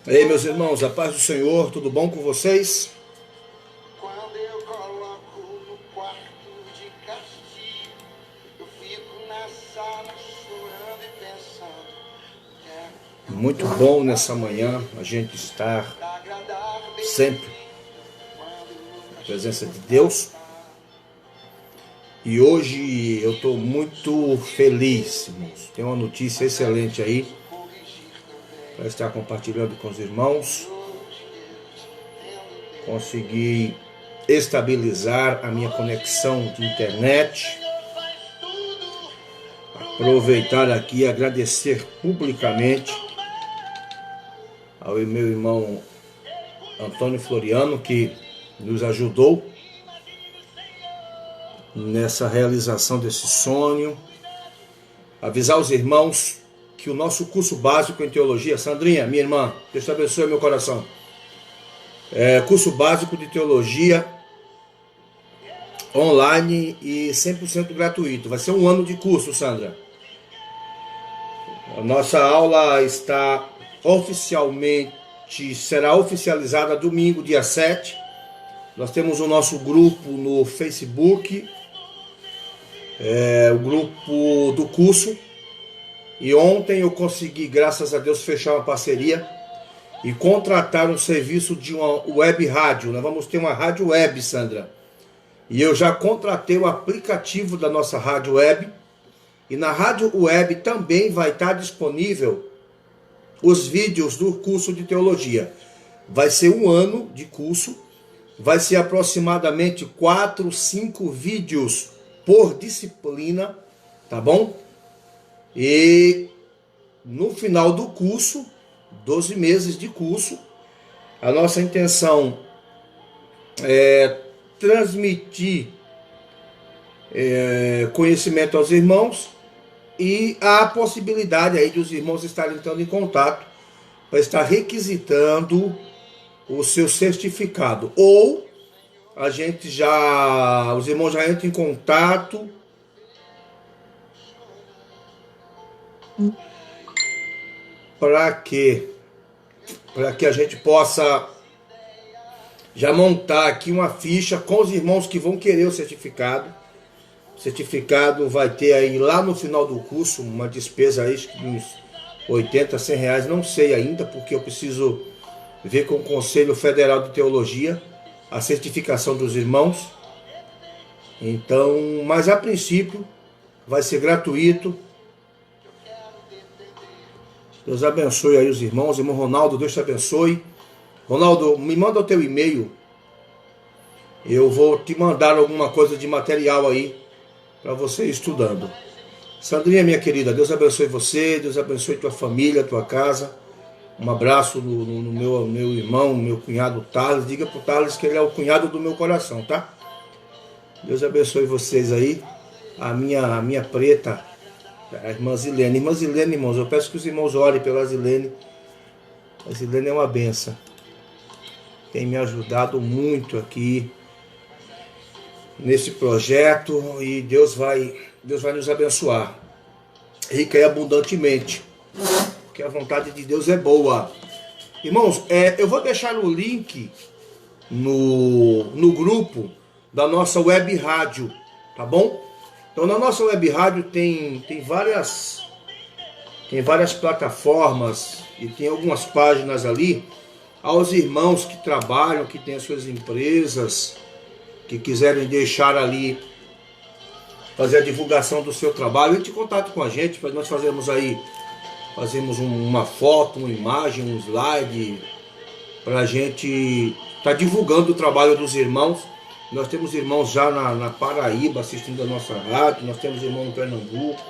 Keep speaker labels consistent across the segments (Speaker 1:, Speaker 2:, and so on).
Speaker 1: E aí, meus irmãos, a paz do Senhor, tudo bom com vocês?
Speaker 2: Quando eu coloco no quarto de castigo, eu fico na sala chorando e pensando,
Speaker 1: Muito bom nessa manhã a gente estar
Speaker 2: agradável
Speaker 1: sempre na presença de Deus. E hoje eu estou muito feliz, irmãos. Tem uma notícia excelente aí para estar compartilhando com os irmãos. Consegui estabilizar a minha conexão de internet. Aproveitar aqui e agradecer publicamente ao meu irmão Antônio Floriano, que nos ajudou nessa realização desse sonho. Avisar os irmãos que o nosso curso básico em teologia, Sandrinha, minha irmã, Deus te abençoe meu coração, curso básico de teologia online e 100% gratuito. Vai ser um ano de curso, Sandra. A nossa aula será oficializada domingo, dia 7. Nós temos o nosso grupo no Facebook, o grupo do curso. E ontem eu consegui, graças a Deus, fechar uma parceria e contratar um serviço de uma web rádio. Nós vamos ter uma rádio web, Sandra. E eu já contratei o aplicativo da nossa rádio web. E na rádio web também vai estar disponível os vídeos do curso de teologia. Vai ser um ano de curso. Vai ser aproximadamente 4, 5 vídeos por disciplina, tá bom? E no final do curso, 12 meses de curso, a nossa intenção é transmitir conhecimento aos irmãos e a possibilidade aí de os irmãos estarem entrando em contato para estar requisitando o seu certificado. Ou os irmãos já entram em contato para que a gente possa já montar aqui uma ficha com os irmãos que vão querer o certificado. O certificado vai ter aí lá no final do curso uma despesa aí de uns 80, 100 reais, não sei ainda, porque eu preciso ver com o Conselho Federal de Teologia a certificação dos irmãos. Então, mas a princípio vai ser gratuito. Deus abençoe aí os irmãos. Irmão Ronaldo, Deus te abençoe. Ronaldo, me manda o teu e-mail. Eu vou te mandar alguma coisa de material aí para você ir estudando. Sandrinha, minha querida, Deus abençoe você, Deus abençoe tua família, tua casa. Um abraço no meu irmão, meu cunhado Thales. Diga pro Thales que ele é o cunhado do meu coração, tá? Deus abençoe vocês aí. A minha preta, a irmã Zilene. Irmã Zilene, irmãos, eu peço que os irmãos orem pela Zilene. A Zilene é uma benção. Tem me ajudado muito aqui nesse projeto e Deus vai nos abençoar rica e abundantemente, porque a vontade de Deus é boa. Irmãos, eu vou deixar o link no grupo da nossa web rádio, tá bom? Então na nossa web rádio tem várias plataformas e tem algumas páginas ali aos irmãos que trabalham, que têm as suas empresas, que quiserem deixar ali, fazer a divulgação do seu trabalho, entre em contato com a gente, para nós fazermos uma foto, uma imagem, um slide, para a gente estar divulgando o trabalho dos irmãos. Nós temos irmãos já na Paraíba assistindo a nossa rádio, nós temos irmão no Pernambuco.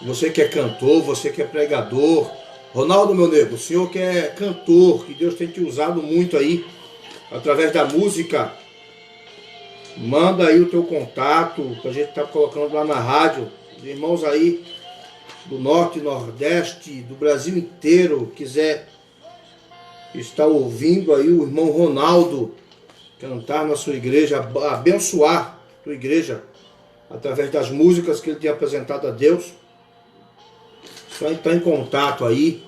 Speaker 1: Você que é cantor, você que é pregador, Ronaldo, meu nego, o senhor que é cantor, que Deus tem te usado muito aí, através da música, manda aí o teu contato, que a gente está colocando lá na rádio. Os irmãos aí do Norte e Nordeste, do Brasil inteiro, quiser estar ouvindo aí o irmão Ronaldo cantar na sua igreja, abençoar a tua igreja, através das músicas que ele tem apresentado a Deus, só entrar em contato aí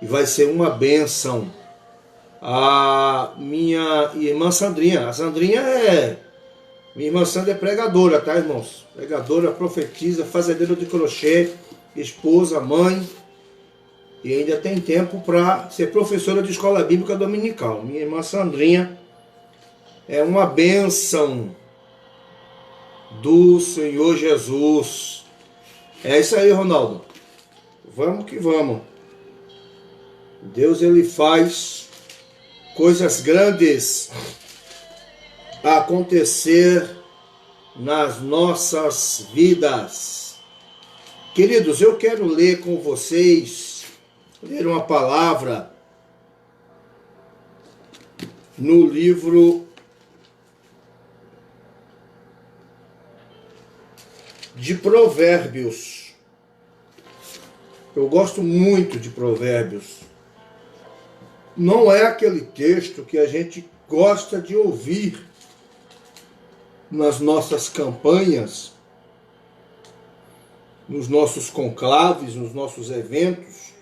Speaker 1: e vai ser uma bênção. A minha irmã Sandrinha, minha irmã Sandra é pregadora, tá, irmãos? Pregadora, profetiza, fazendeira de crochê, esposa, mãe, e ainda tem tempo para ser professora de escola bíblica dominical. Minha irmã Sandrinha é uma bênção do Senhor Jesus. É isso aí, Ronaldo. Vamos que vamos. Deus, ele faz coisas grandes acontecer nas nossas vidas. Queridos, eu quero ler com vocês, ler uma palavra no livro de Provérbios. Eu gosto muito de Provérbios. Não é aquele texto que a gente gosta de ouvir nas nossas campanhas, nos nossos conclaves, nos nossos eventos,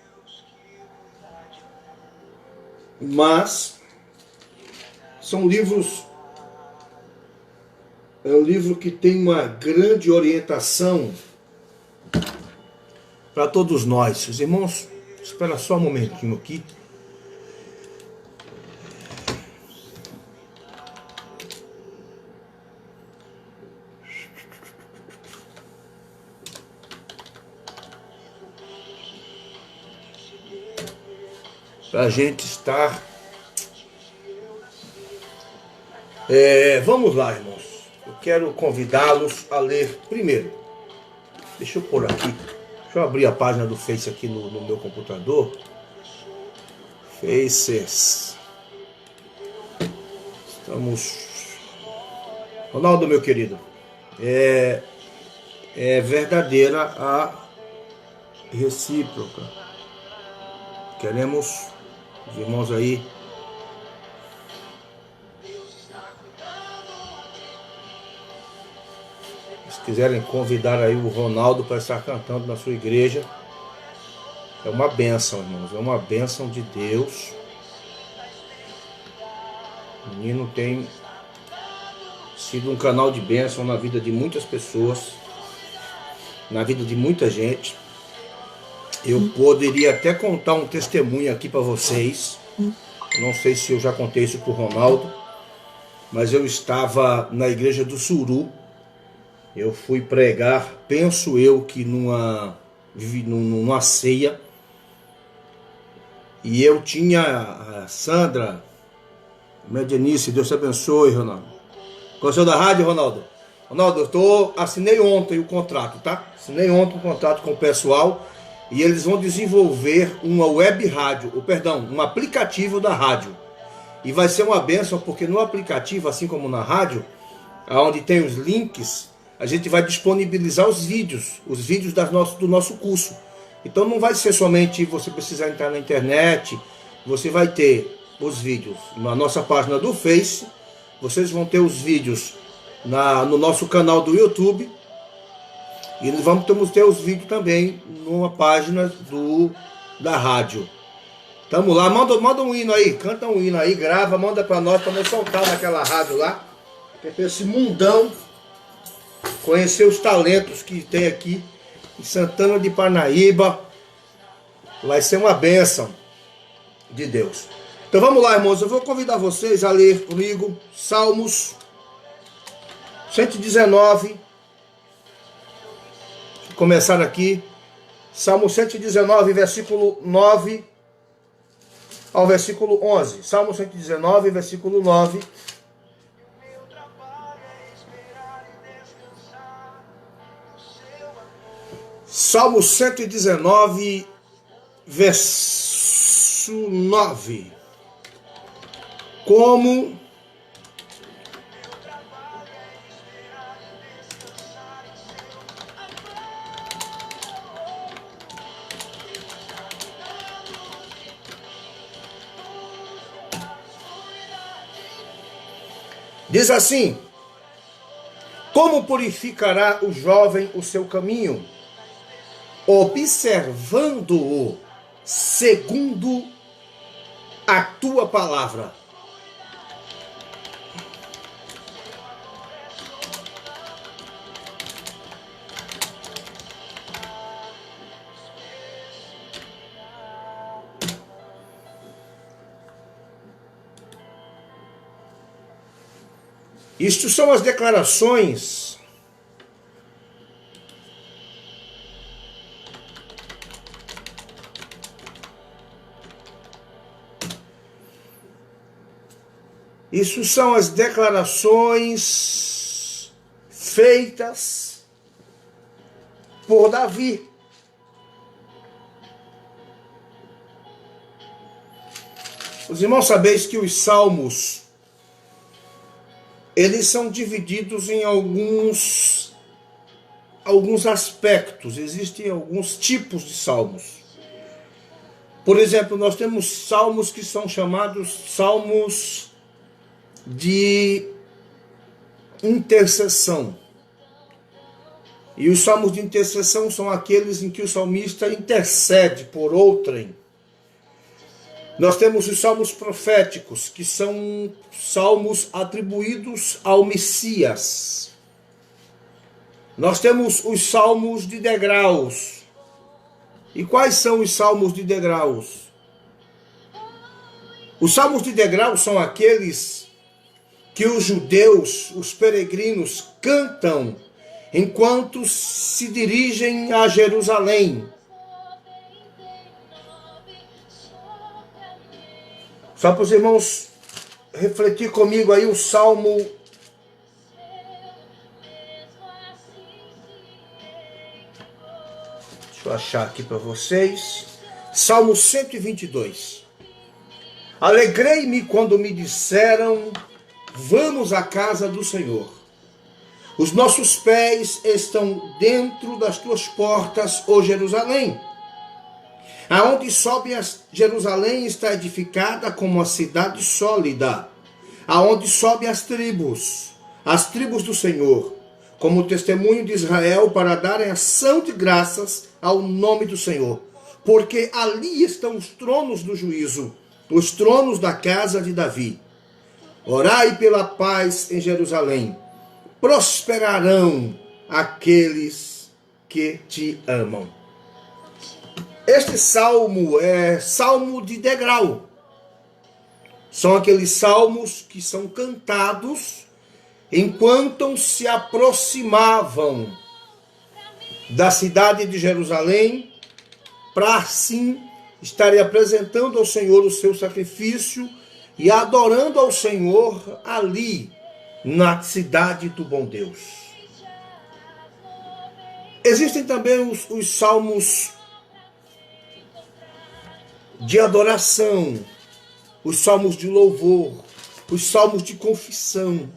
Speaker 1: mas são livros, é um livro que tem uma grande orientação para todos nós. Os irmãos, espera só um momentinho aqui. Para a gente estar... vamos lá, irmãos. Eu quero convidá-los a ler primeiro. Deixa eu pôr aqui. Deixa eu abrir a página do Face aqui no meu computador. Faces. Estamos... Ronaldo, meu querido. É verdadeira a recíproca. Queremos... Os irmãos aí, se quiserem convidar aí o Ronaldo para estar cantando na sua igreja, é uma bênção, irmãos, é uma bênção de Deus. O menino tem sido um canal de bênção na vida de muitas pessoas, na vida de muita gente. Eu poderia até contar um testemunho aqui para vocês. Não sei se eu já contei isso para o Ronaldo, mas eu estava na igreja do Suru. Eu fui pregar, penso eu que numa ceia. E eu tinha a Sandra, Medianice, Deus te abençoe, Ronaldo. Gostou da rádio, Ronaldo? Ronaldo, assinei ontem o contrato, tá? Assinei ontem o contrato com o pessoal. E eles vão desenvolver uma web rádio, um aplicativo da rádio. E vai ser uma bênção, porque no aplicativo, assim como na rádio, onde tem os links, a gente vai disponibilizar os vídeos do nosso curso. Então não vai ser somente você precisar entrar na internet, você vai ter os vídeos na nossa página do Face, vocês vão ter os vídeos no nosso canal do YouTube, e vamos ter os vídeos também numa página da rádio. Tamo lá, manda um hino aí, canta um hino aí, grava, manda para nós soltar naquela rádio lá. Para esse mundão conhecer os talentos que tem aqui em Santana de Parnaíba. Vai ser uma bênção de Deus. Então vamos lá, irmãos, eu vou convidar vocês a ler comigo Salmos 119. Começar aqui, Salmo 119, versículo 9 ao versículo 11. Salmo 119, versículo 9. Salmo 119, verso 9. Como diz assim: como purificará o jovem o seu caminho, observando-o segundo a tua palavra. Isto são as declarações feitas por Davi. Os irmãos sabeis que os salmos, eles são divididos em alguns aspectos. Existem alguns tipos de salmos. Por exemplo, nós temos salmos que são chamados salmos de intercessão. E os salmos de intercessão são aqueles em que o salmista intercede por outrem. Nós temos os salmos proféticos, que são salmos atribuídos ao Messias. Nós temos os salmos de degraus. E quais são os salmos de degraus? Os salmos de degraus são aqueles que os judeus, os peregrinos, cantam enquanto se dirigem a Jerusalém. Só para os irmãos refletir comigo aí o Salmo. Deixa eu achar aqui para vocês. Salmo 122. Alegrei-me quando me disseram, vamos à casa do Senhor. Os nossos pés estão dentro das tuas portas, ó Jerusalém. Aonde sobe a Jerusalém está edificada como uma cidade sólida. Aonde sobe as tribos do Senhor, como testemunho de Israel, para darem ação de graças ao nome do Senhor. Porque ali estão os tronos do juízo, os tronos da casa de Davi. Orai pela paz em Jerusalém. Prosperarão aqueles que te amam. Este salmo é salmo de degrau. São aqueles salmos que são cantados enquanto se aproximavam da cidade de Jerusalém, para assim estarem apresentando ao Senhor o seu sacrifício e adorando ao Senhor ali, na cidade do bom Deus. Existem também os salmos de adoração, os salmos de louvor, os salmos de confissão.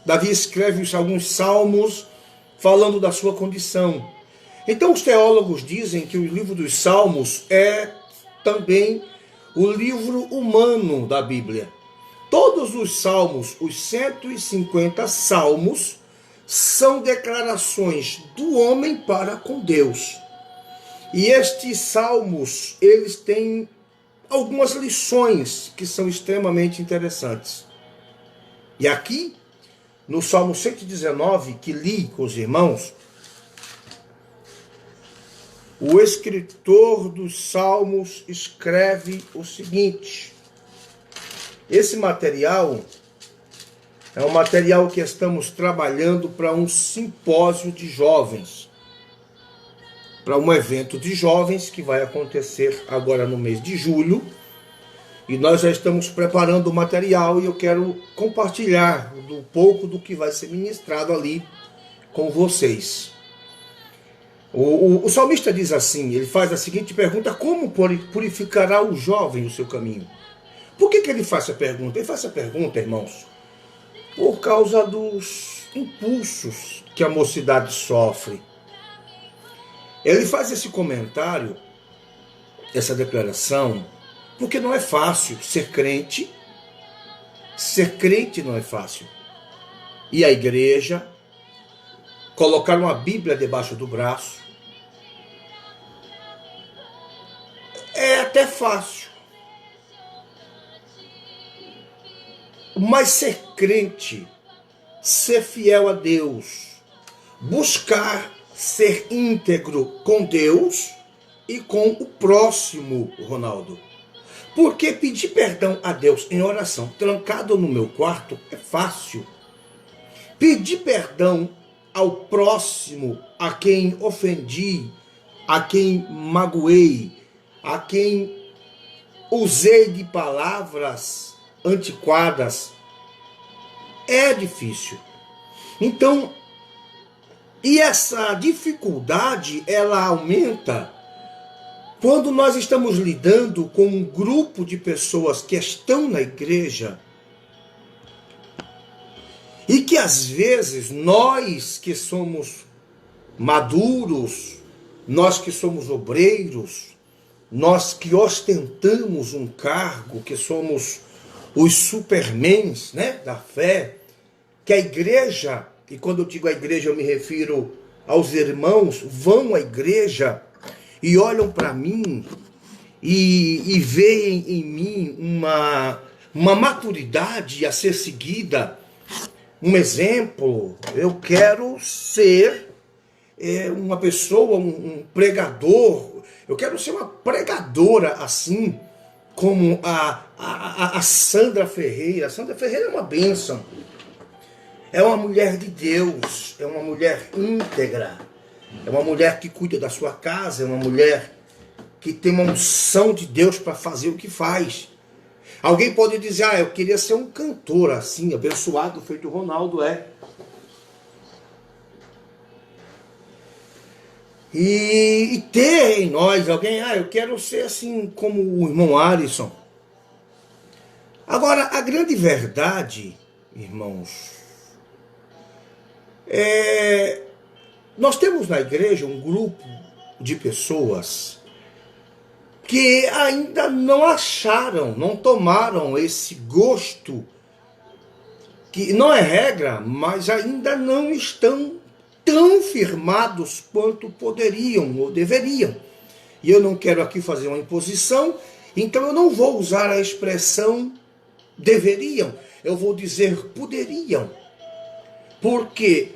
Speaker 1: Davi escreve alguns salmos falando da sua condição. Então os teólogos dizem que o livro dos Salmos é também o livro humano da Bíblia. Todos os salmos, os 150 salmos, são declarações do homem para com Deus. E estes salmos, eles têm algumas lições que são extremamente interessantes. E aqui, no Salmo 119, que li com os irmãos, o escritor dos Salmos escreve o seguinte: esse material é um material que estamos trabalhando para um simpósio de jovens, para um evento de jovens que vai acontecer agora no mês de julho. E nós já estamos preparando o material e eu quero compartilhar um pouco do que vai ser ministrado ali com vocês. O salmista diz assim, ele faz a seguinte pergunta: como purificará o jovem o seu caminho? Por que ele faz essa pergunta? Ele faz essa pergunta, irmãos, por causa dos impulsos que a mocidade sofre. Ele faz esse comentário, essa declaração, porque não é fácil ser crente. Ser crente não é fácil. Ir à igreja, colocar uma Bíblia debaixo do braço, é fácil. Mas ser crente, ser fiel a Deus, buscar ser íntegro com Deus e com o próximo, Ronaldo. Porque pedir perdão a Deus em oração, trancado no meu quarto, é fácil. Pedir perdão ao próximo, a quem ofendi, a quem magoei, a quem usei de palavras antiquadas, é difícil. Então, e essa dificuldade, ela aumenta quando nós estamos lidando com um grupo de pessoas que estão na igreja e que às vezes nós que somos maduros, nós que somos obreiros, nós que ostentamos um cargo, que somos os supermens, né, da fé, que a igreja, e quando eu digo a igreja eu me refiro aos irmãos, vão à igreja e olham para mim e veem em mim uma maturidade a ser seguida, um exemplo. Eu quero ser uma pessoa, um pregador, eu quero ser uma pregadora assim, como a Sandra Ferreira. A Sandra Ferreira é uma bênção. É uma mulher de Deus, é uma mulher íntegra, é uma mulher que cuida da sua casa, é uma mulher que tem uma unção de Deus para fazer o que faz. Alguém pode dizer, eu queria ser um cantor assim, abençoado, feito o Ronaldo é. E ter em nós alguém, eu quero ser assim como o irmão Alisson. Agora, a grande verdade, irmãos, nós temos na igreja um grupo de pessoas que ainda não acharam, não tomaram esse gosto, que não é regra, mas ainda não estão tão firmados quanto poderiam ou deveriam. E eu não quero aqui fazer uma imposição, então eu não vou usar a expressão deveriam, eu vou dizer poderiam. Por quê?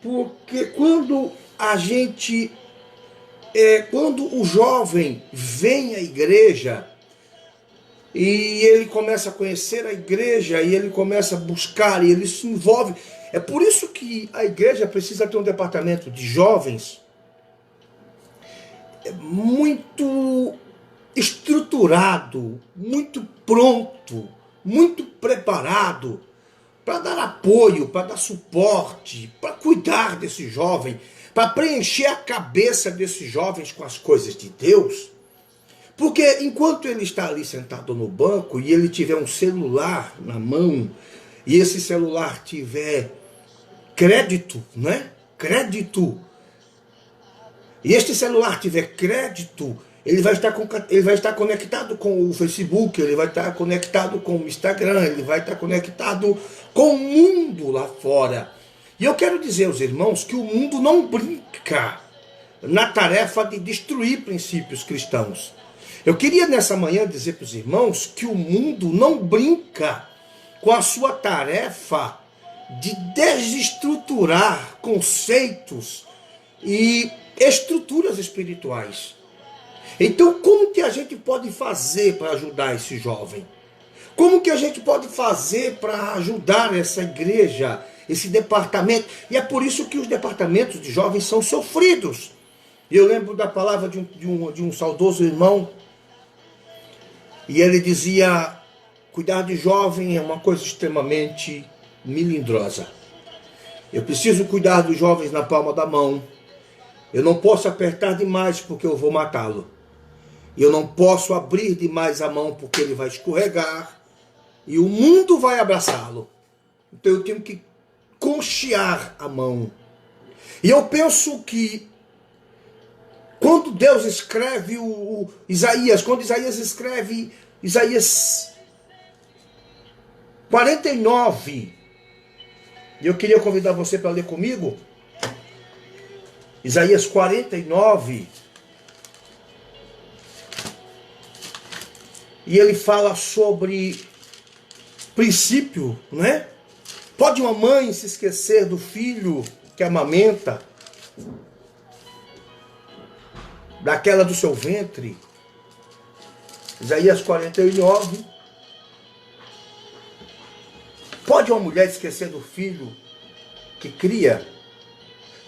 Speaker 1: Porque quando quando o jovem vem à igreja e ele começa a conhecer a igreja e ele começa a buscar e ele se envolve, é por isso que a igreja precisa ter um departamento de jovens muito estruturado, muito pronto, muito preparado para dar apoio, para dar suporte, para cuidar desse jovem, para preencher a cabeça desses jovens com as coisas de Deus. Porque enquanto ele está ali sentado no banco e ele tiver um celular na mão, e esse celular tiver crédito, né? Crédito. E este celular tiver crédito, ele vai estar conectado com o Facebook, ele vai estar conectado com o Instagram, ele vai estar conectado com o mundo lá fora. E eu quero dizer aos irmãos que o mundo não brinca na tarefa de destruir princípios cristãos. Eu queria nessa manhã dizer para os irmãos que o mundo não brinca com a sua tarefa de desestruturar conceitos e estruturas espirituais. Então, como que a gente pode fazer para ajudar esse jovem? Como que a gente pode fazer para ajudar essa igreja, esse departamento? E é por isso que os departamentos de jovens são sofridos. Eu lembro da palavra de um saudoso irmão, e ele dizia, cuidar de jovem é uma coisa extremamente melindrosa. Eu preciso cuidar dos jovens na palma da mão. Eu não posso apertar demais porque eu vou matá-lo. Eu não posso abrir demais a mão porque ele vai escorregar e o mundo vai abraçá-lo. Então eu tenho que conchear a mão. E eu penso que quando Deus escreve quando Isaías escreve Isaías 49, eu queria convidar você para ler comigo, Isaías 49, E ele fala sobre princípio, não é? Pode uma mãe se esquecer do filho que amamenta, daquela do seu ventre? Isaías 49. Pode uma mulher esquecer do filho que cria,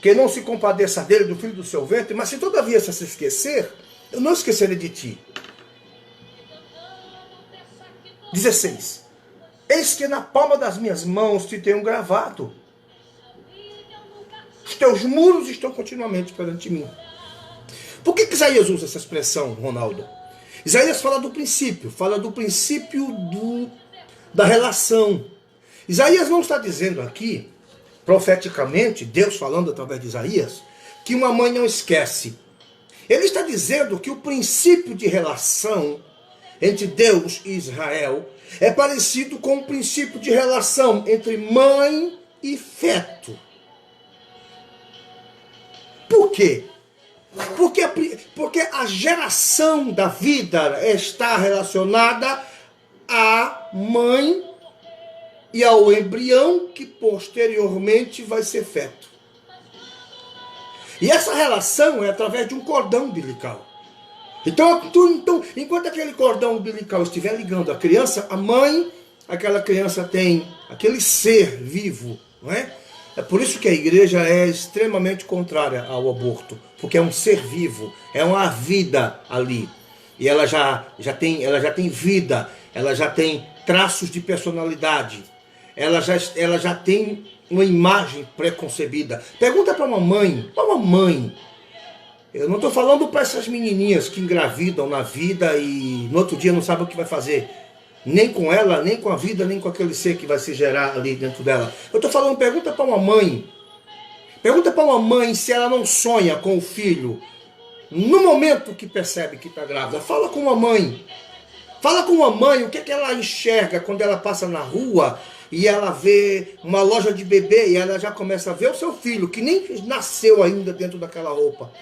Speaker 1: que não se compadeça dele, do filho do seu ventre? Mas se todavia se esquecer, eu não esquecerei de ti. 16. Eis que na palma das minhas mãos te tenho gravado. Os teus muros estão continuamente perante mim. Por que Isaías usa essa expressão, Ronaldo? Isaías fala do princípio da relação. Isaías não está dizendo aqui, profeticamente, Deus falando através de Isaías, que uma mãe não esquece. Ele está dizendo que o princípio de relação entre Deus e Israel é parecido com o princípio de relação entre mãe e feto. Por quê? Porque a geração da vida está relacionada à mãe e ao embrião que posteriormente vai ser feto. E essa relação é através de um cordão umbilical. Então, enquanto aquele cordão umbilical estiver ligando a criança, a mãe, aquela criança tem aquele ser vivo, não é? É por isso que a igreja é extremamente contrária ao aborto, porque é um ser vivo, é uma vida ali. E ela já tem vida, ela já tem traços de personalidade, ela já tem uma imagem pré-concebida. Pergunta para uma mãe, eu não estou falando para essas menininhas que engravidam na vida e no outro dia não sabem o que vai fazer. Nem com ela, nem com a vida, nem com aquele ser que vai se gerar ali dentro dela. Eu estou falando, pergunta para uma mãe. Pergunta para uma mãe se ela não sonha com o filho no momento que percebe que está grávida. Fala com uma mãe. Fala com uma mãe o que, que ela enxerga quando ela passa na rua e ela vê uma loja de bebê e ela já começa a ver o seu filho, que nem nasceu ainda dentro daquela roupa.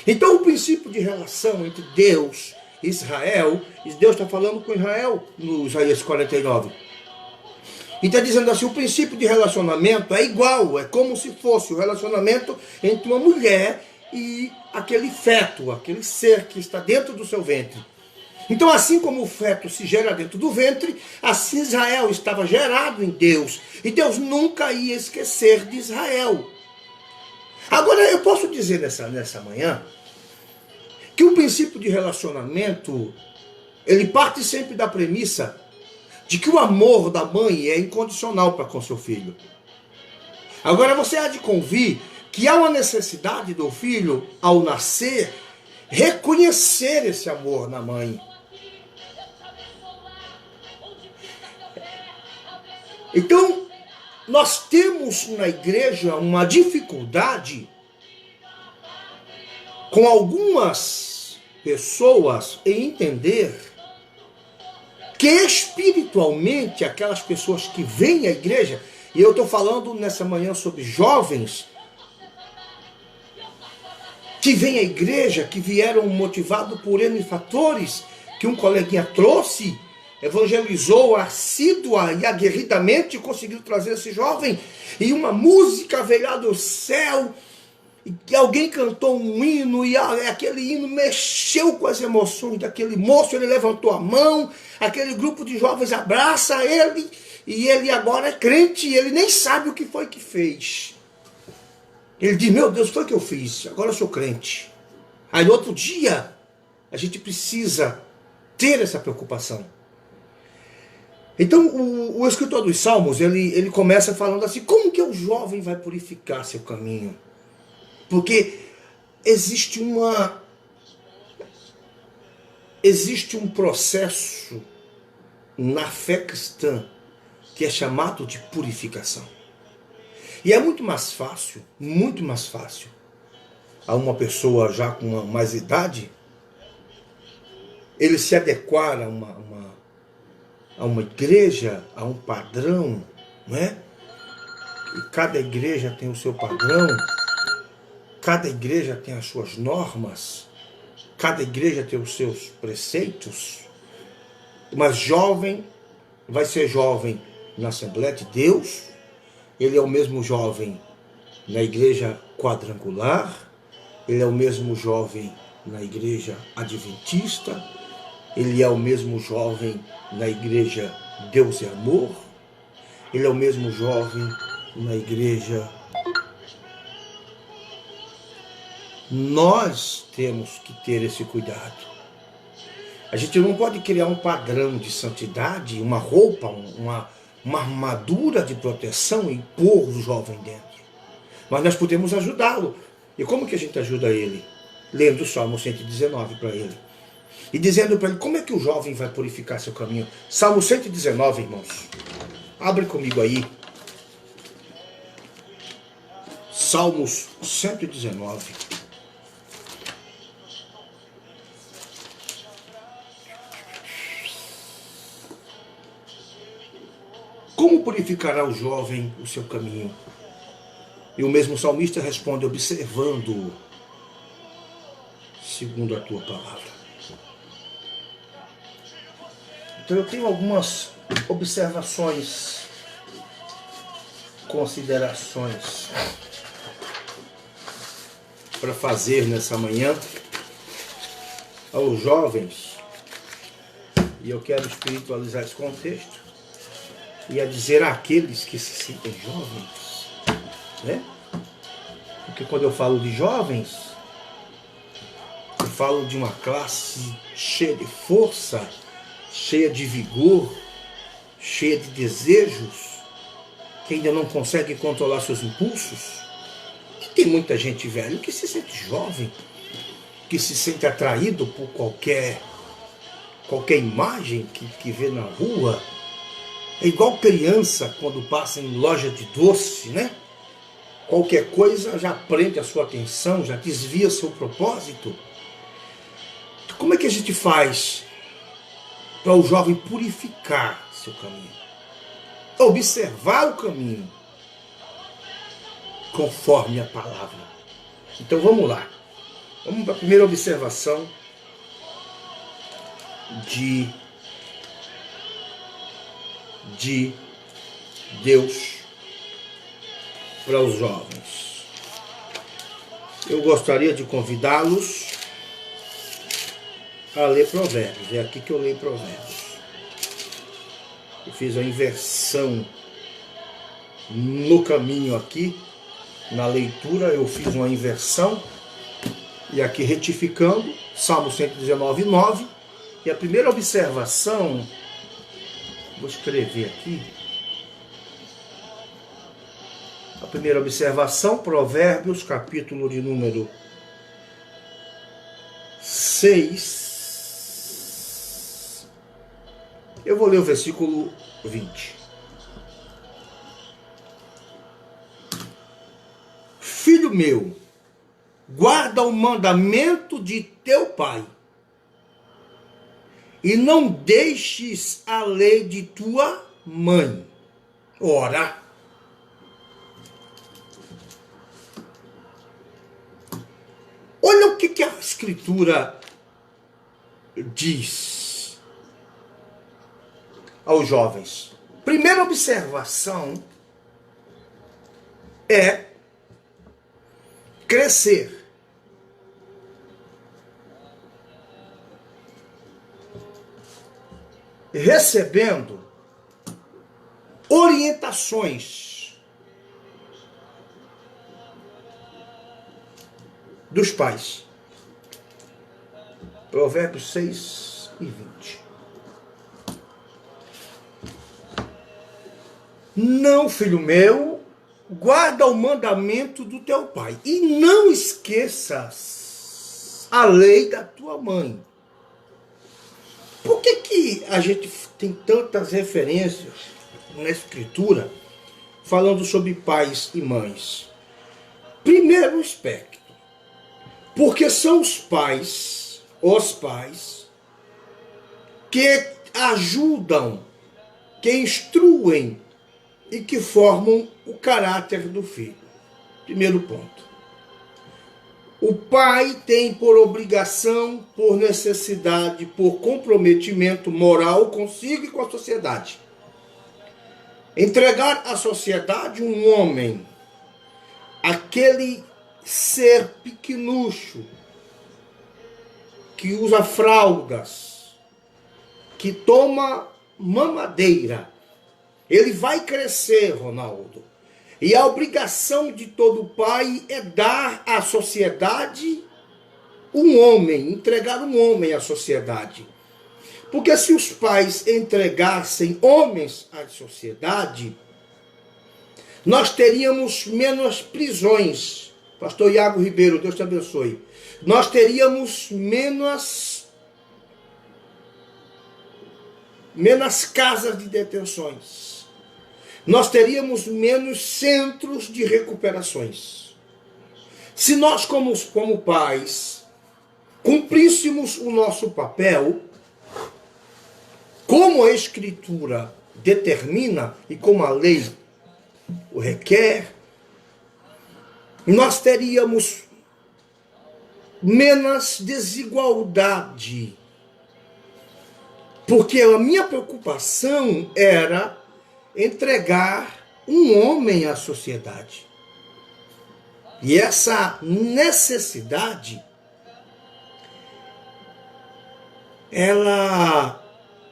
Speaker 1: Então o princípio de relação entre Deus e Israel, Deus está falando com Israel no Isaías 49. E está dizendo assim, o princípio de relacionamento é igual, é como se fosse o relacionamento entre uma mulher e aquele feto, aquele ser que está dentro do seu ventre. Então assim como o feto se gera dentro do ventre, assim Israel estava gerado em Deus. E Deus nunca ia esquecer de Israel. Agora eu posso dizer nessa manhã que o princípio de relacionamento, ele parte sempre da premissa de que o amor da mãe é incondicional para com seu filho. Agora você há de convir que há uma necessidade do filho, ao nascer, reconhecer esse amor na mãe. Então, nós temos na igreja uma dificuldade com algumas pessoas em entender que espiritualmente aquelas pessoas que vêm à igreja, e eu estou falando nessa manhã sobre jovens que vêm à igreja, que vieram motivados por N fatores, que um coleguinha trouxe, evangelizou assídua e aguerridamente, conseguiu trazer esse jovem, e uma música veio lá do céu, e que alguém cantou um hino, e aquele hino mexeu com as emoções daquele moço, ele levantou a mão, aquele grupo de jovens abraça ele, e ele agora é crente, e ele nem sabe o que foi que fez. Ele diz, meu Deus, foi o que eu fiz, agora eu sou crente. Aí no outro dia, a gente precisa ter essa preocupação. Então o escritor dos Salmos, ele começa falando assim, como que o jovem vai purificar seu caminho? Porque existe um processo na fé cristã que é chamado de purificação. E é muito mais fácil a uma pessoa já com mais idade, ele se adequar a uma igreja, a um padrão, não é? E cada igreja tem o seu padrão, cada igreja tem as suas normas, cada igreja tem os seus preceitos. Mas jovem vai ser jovem na Assembleia de Deus, ele é o mesmo jovem na igreja quadrangular, ele é o mesmo jovem na igreja adventista, ele é o mesmo jovem na igreja Deus é Amor, ele é o mesmo jovem na igreja. Nós temos que ter esse cuidado. A gente não pode criar um padrão de santidade, uma roupa, uma armadura de proteção e pôr o jovem dentro. Mas nós podemos ajudá-lo. E como que a gente ajuda ele? Lendo o Salmo 119 para ele. E dizendo para ele como é que o jovem vai purificar seu caminho. Salmo 119, irmãos. Abre comigo aí. Salmos 119. Como purificará o jovem o seu caminho? E o mesmo salmista responde, observando segundo a tua palavra. Então eu tenho algumas observações, considerações para fazer nessa manhã aos jovens. E eu quero espiritualizar esse contexto e a dizer àqueles que se sentem jovens, né? Porque quando eu falo de jovens, eu falo de uma classe cheia de força, cheia de vigor, cheia de desejos, que ainda não consegue controlar seus impulsos. E tem muita gente velha que se sente jovem, que se sente atraído por qualquer imagem que vê na rua. É igual criança quando passa em loja de doce, né? Qualquer coisa já prende a sua atenção, já desvia seu propósito. Como é que a gente faz para o jovem purificar seu caminho? Observar o caminho conforme a palavra. Então vamos lá. Vamos para a primeira observação de Deus para os jovens. Eu gostaria de convidá-los a ler Provérbios. É aqui que eu leio Provérbios. Eu fiz a inversão no caminho aqui, na leitura eu fiz uma inversão, e aqui retificando, Salmo 119, 9, e a primeira observação, vou escrever aqui, a primeira observação, Provérbios, capítulo de número 6, eu vou ler o versículo 20. Filho meu, guarda o mandamento de teu pai, e não deixes a lei de tua mãe. Ora, olha o que a Escritura diz aos jovens. Primeira observação é crescer. Recebendo orientações dos pais. Provérbios 6 e 20. Não, filho meu, guarda o mandamento do teu pai e não esqueças a lei da tua mãe. Por que a gente tem tantas referências na Escritura falando sobre pais e mães? Primeiro aspecto, porque são os pais, que ajudam, que instruem e que formam o caráter do filho. Primeiro ponto. O pai tem por obrigação, por necessidade, por comprometimento moral consigo e com a sociedade, entregar à sociedade um homem, aquele ser pequenucho, que usa fraldas, que toma mamadeira. Ele vai crescer, Ronaldo. E a obrigação de todo pai é dar à sociedade um homem, entregar um homem à sociedade. Porque se os pais entregassem homens à sociedade, nós teríamos menos prisões. Pastor Iago Ribeiro, Deus te abençoe. Nós teríamos menos casas de detenções. Nós teríamos menos centros de recuperações. Se nós, como pais, cumpríssemos o nosso papel, como a Escritura determina e como a lei o requer, nós teríamos menos desigualdade. Porque a minha preocupação era entregar um homem à sociedade. E essa necessidade, ela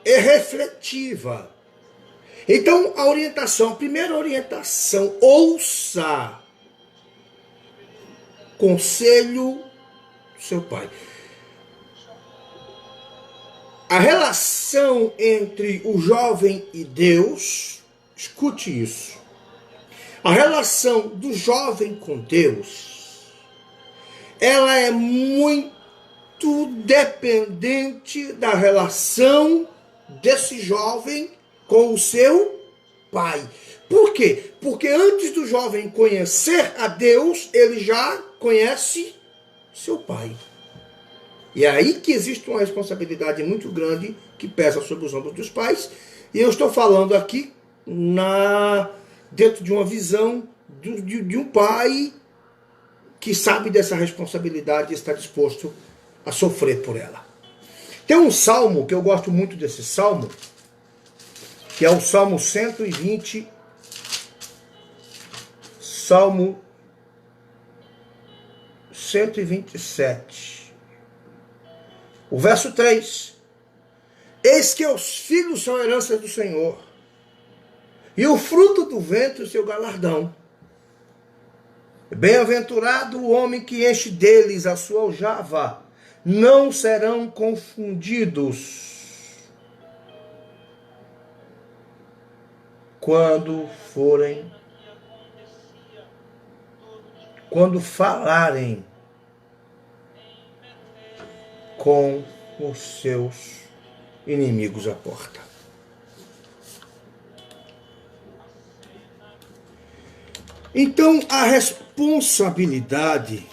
Speaker 1: é refletiva. Então, a primeira orientação, ouça conselho do seu pai. A relação entre o jovem e Deus, escute isso. A relação do jovem com Deus, ela é muito dependente da relação desse jovem com o seu pai. Por quê? Porque antes do jovem conhecer a Deus, ele já conhece seu pai. E é aí que existe uma responsabilidade muito grande que pesa sobre os ombros dos pais. E eu estou falando aqui dentro de uma visão de um pai que sabe dessa responsabilidade e está disposto a sofrer por ela. Tem um salmo que eu gosto muito desse salmo, que é o Salmo 120, Salmo 127. O verso 3. Eis que os filhos são herança do Senhor, e o fruto do ventre o seu galardão. Bem-aventurado o homem que enche deles a sua aljava, não serão confundidos quando falarem com os seus inimigos à porta. Então, a responsabilidade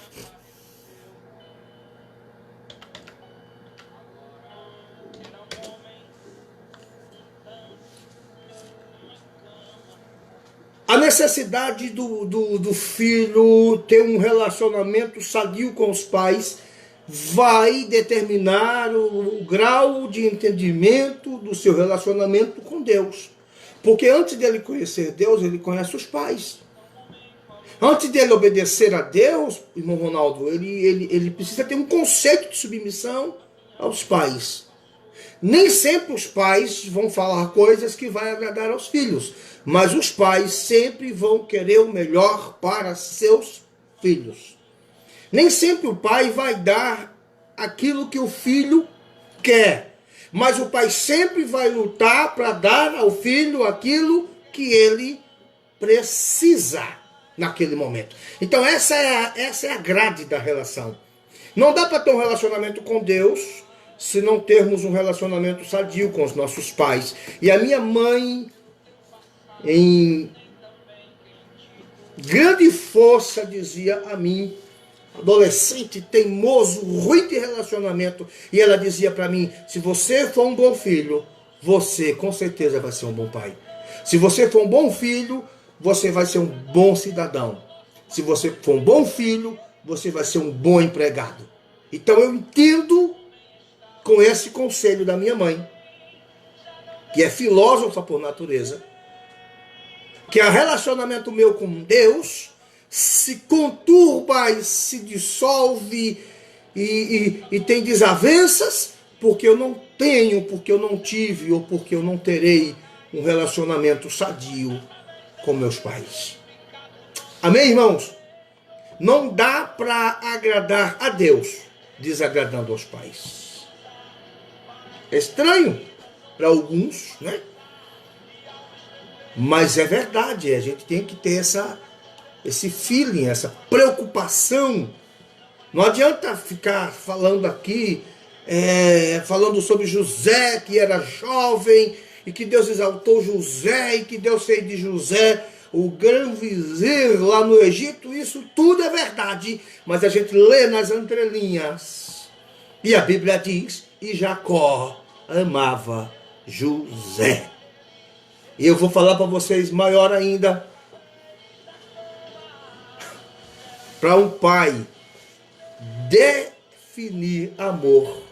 Speaker 1: a necessidade do filho ter um relacionamento sadio com os pais vai determinar o grau de entendimento do seu relacionamento com Deus. Porque antes dele conhecer Deus, ele conhece os pais. Antes dele obedecer a Deus, irmão Ronaldo, ele precisa ter um conceito de submissão aos pais. Nem sempre os pais vão falar coisas que vai agradar aos filhos, mas os pais sempre vão querer o melhor para seus filhos. Nem sempre o pai vai dar aquilo que o filho quer, mas o pai sempre vai lutar para dar ao filho aquilo que ele precisa naquele momento. Então essa é a grade da relação. Não dá para ter um relacionamento com Deus se não termos um relacionamento sadio com os nossos pais. E a minha mãe, em grande força, dizia a mim, adolescente, teimoso, ruim de relacionamento, e ela dizia para mim: se você for um bom filho, você com certeza vai ser um bom pai. Se você for um bom filho, você vai ser um bom cidadão. Se você for um bom filho, você vai ser um bom empregado. Então eu entendo com esse conselho da minha mãe, que é filósofa por natureza, que o relacionamento meu com Deus se conturba e se dissolve e tem desavenças porque eu não tenho, porque eu não tive ou porque eu não terei um relacionamento sadio com meus pais. Amém, irmãos? Não dá para agradar a Deus desagradando aos pais. É estranho para alguns, né? Mas é verdade, a gente tem que ter esse feeling, essa preocupação. Não adianta ficar falando aqui, falando sobre José, que era jovem, e que Deus exaltou José, e que Deus fez de José o grande vizir lá no Egito. Isso tudo é verdade, mas a gente lê nas entrelinhas. E a Bíblia diz, e Jacó amava José. E eu vou falar para vocês maior ainda. Para um pai definir amor,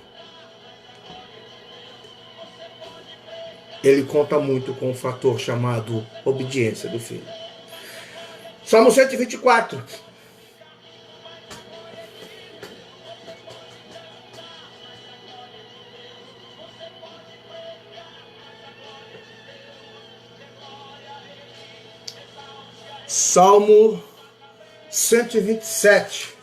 Speaker 1: ele conta muito com um fator chamado obediência do filho. Salmo 124. Salmo 127.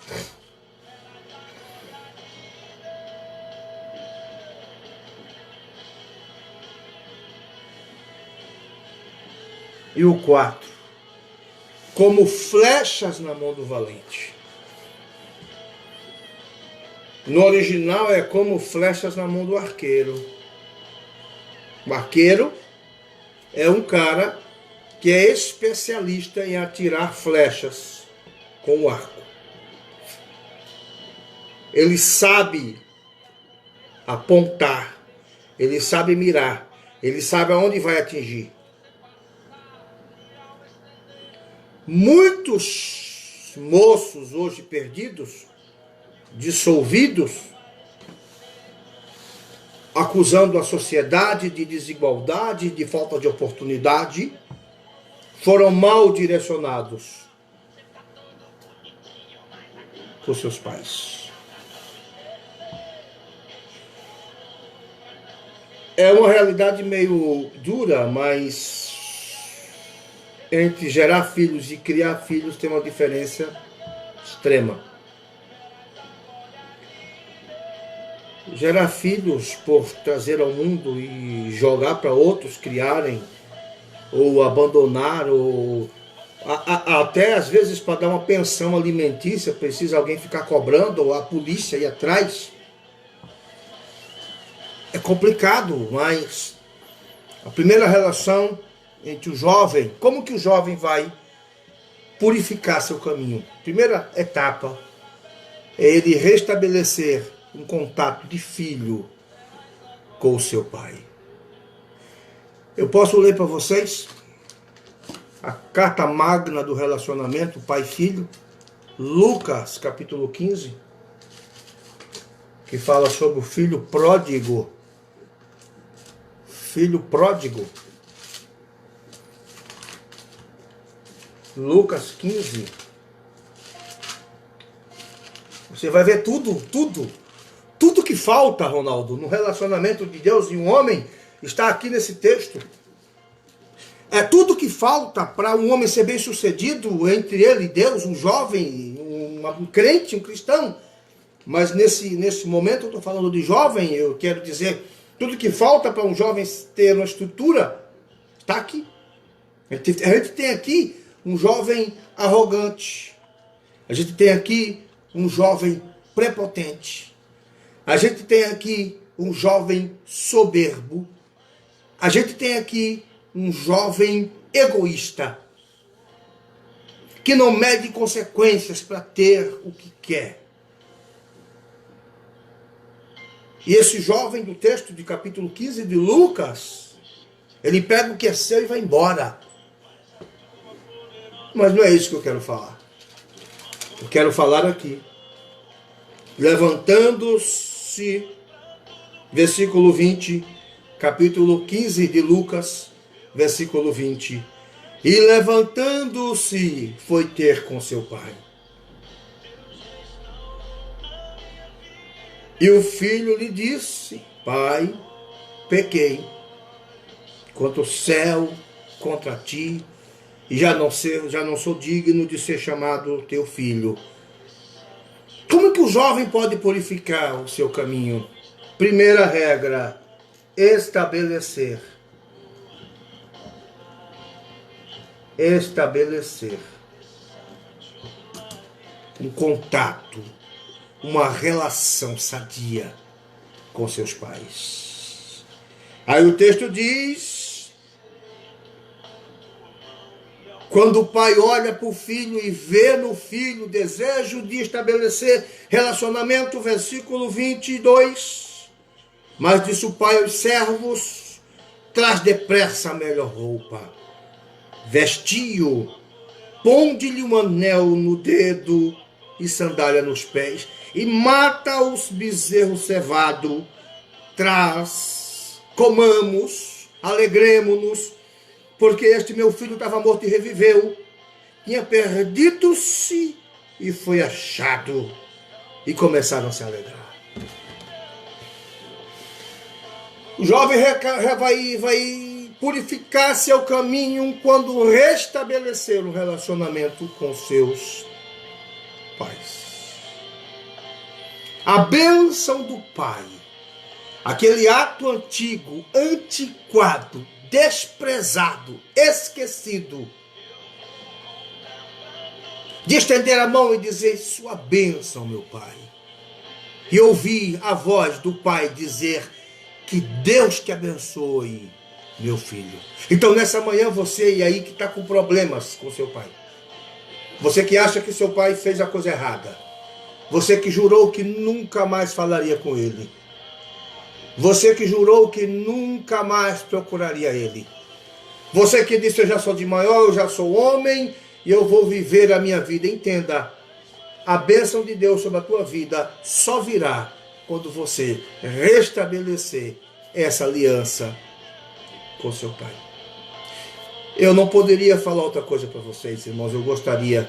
Speaker 1: E o 4. Como flechas na mão do valente. No original é como flechas na mão do arqueiro. O arqueiro é um cara que é especialista em atirar flechas com o arco. Ele sabe apontar, ele sabe mirar, ele sabe aonde vai atingir. Muitos moços hoje perdidos, dissolvidos, acusando a sociedade de desigualdade, de falta de oportunidade, foram mal direcionados por seus pais. É uma realidade meio dura, mas entre gerar filhos e criar filhos tem uma diferença extrema. Gerar filhos por trazer ao mundo e jogar para outros criarem, ou abandonar, ou até às vezes para dar uma pensão alimentícia, precisa alguém ficar cobrando, ou a polícia ir atrás. É complicado, mas a primeira relação entre o jovem, como que o jovem vai purificar seu caminho? Primeira etapa é ele restabelecer um contato de filho com o seu pai. Eu posso ler para vocês a carta magna do relacionamento pai-filho, Lucas capítulo 15, que fala sobre o filho pródigo. Filho pródigo. Lucas 15. Você vai ver tudo que falta, Ronaldo, no relacionamento de Deus e um homem, está aqui nesse texto. É tudo que falta para um homem ser bem sucedido entre ele e Deus, um jovem, um crente, um cristão. Mas nesse momento eu estou falando de jovem, eu quero dizer, tudo que falta para um jovem ter uma estrutura, está aqui. A gente tem aqui um jovem arrogante. A gente tem aqui um jovem prepotente. A gente tem aqui um jovem soberbo. A gente tem aqui um jovem egoísta, que não mede consequências para ter o que quer. E esse jovem do texto de capítulo 15 de Lucas, ele pega o que é seu e vai embora. Mas não é isso que eu quero falar. Eu quero falar aqui. Levantando-se, versículo 20, capítulo 15 de Lucas, versículo 20. E levantando-se, foi ter com seu pai. E o filho lhe disse: Pai, pequei contra o céu, contra ti, e já não sou digno de ser chamado teu filho. Como é que o jovem pode purificar o seu caminho? Primeira regra: estabelecer um contato, uma relação sadia com seus pais. Aí o texto diz: quando o pai olha para o filho e vê no filho desejo de estabelecer relacionamento, versículo 22, mas disse o pai aos servos: traz depressa a melhor roupa, vestiu, ponde-lhe um anel no dedo e sandália nos pés, e mata os bezerros cevados, traz, comamos, alegremo-nos, porque este meu filho estava morto e reviveu, tinha perdido-se e foi achado, e começaram a se alegrar. O jovem vai purificar seu caminho quando restabelecer um relacionamento com seus pais. A bênção do pai, aquele ato antigo, antiquado, desprezado, esquecido, de estender a mão e dizer: sua bênção, meu pai. E ouvir a voz do pai dizer: que Deus te abençoe, meu filho. Então nessa manhã, você e aí que está com problemas com seu pai, você que acha que seu pai fez a coisa errada, você que jurou que nunca mais falaria com ele, você que jurou que nunca mais procuraria ele, você que disse: eu já sou de maior, eu já sou homem e eu vou viver a minha vida. Entenda, a bênção de Deus sobre a tua vida só virá quando você restabelecer essa aliança com seu pai. Eu não poderia falar outra coisa para vocês, irmãos. Eu gostaria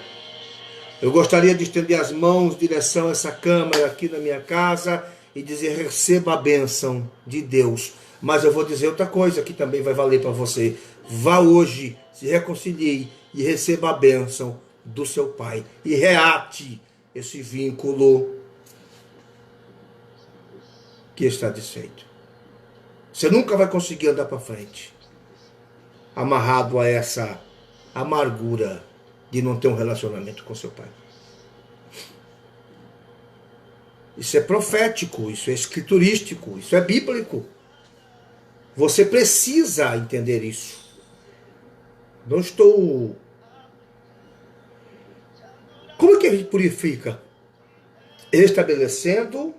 Speaker 1: de estender as mãos em direção a essa câmara aqui na minha casa e dizer: receba a bênção de Deus. Mas eu vou dizer outra coisa que também vai valer para você. Vá hoje, se reconcilie e receba a bênção do seu pai. E reate esse vínculo que está desfeito. Você nunca vai conseguir andar para frente amarrado a essa amargura de não ter um relacionamento com seu pai. Isso é profético, isso é escriturístico, isso é bíblico. Você precisa entender isso. Não estou... Como é que a gente purifica? Estabelecendo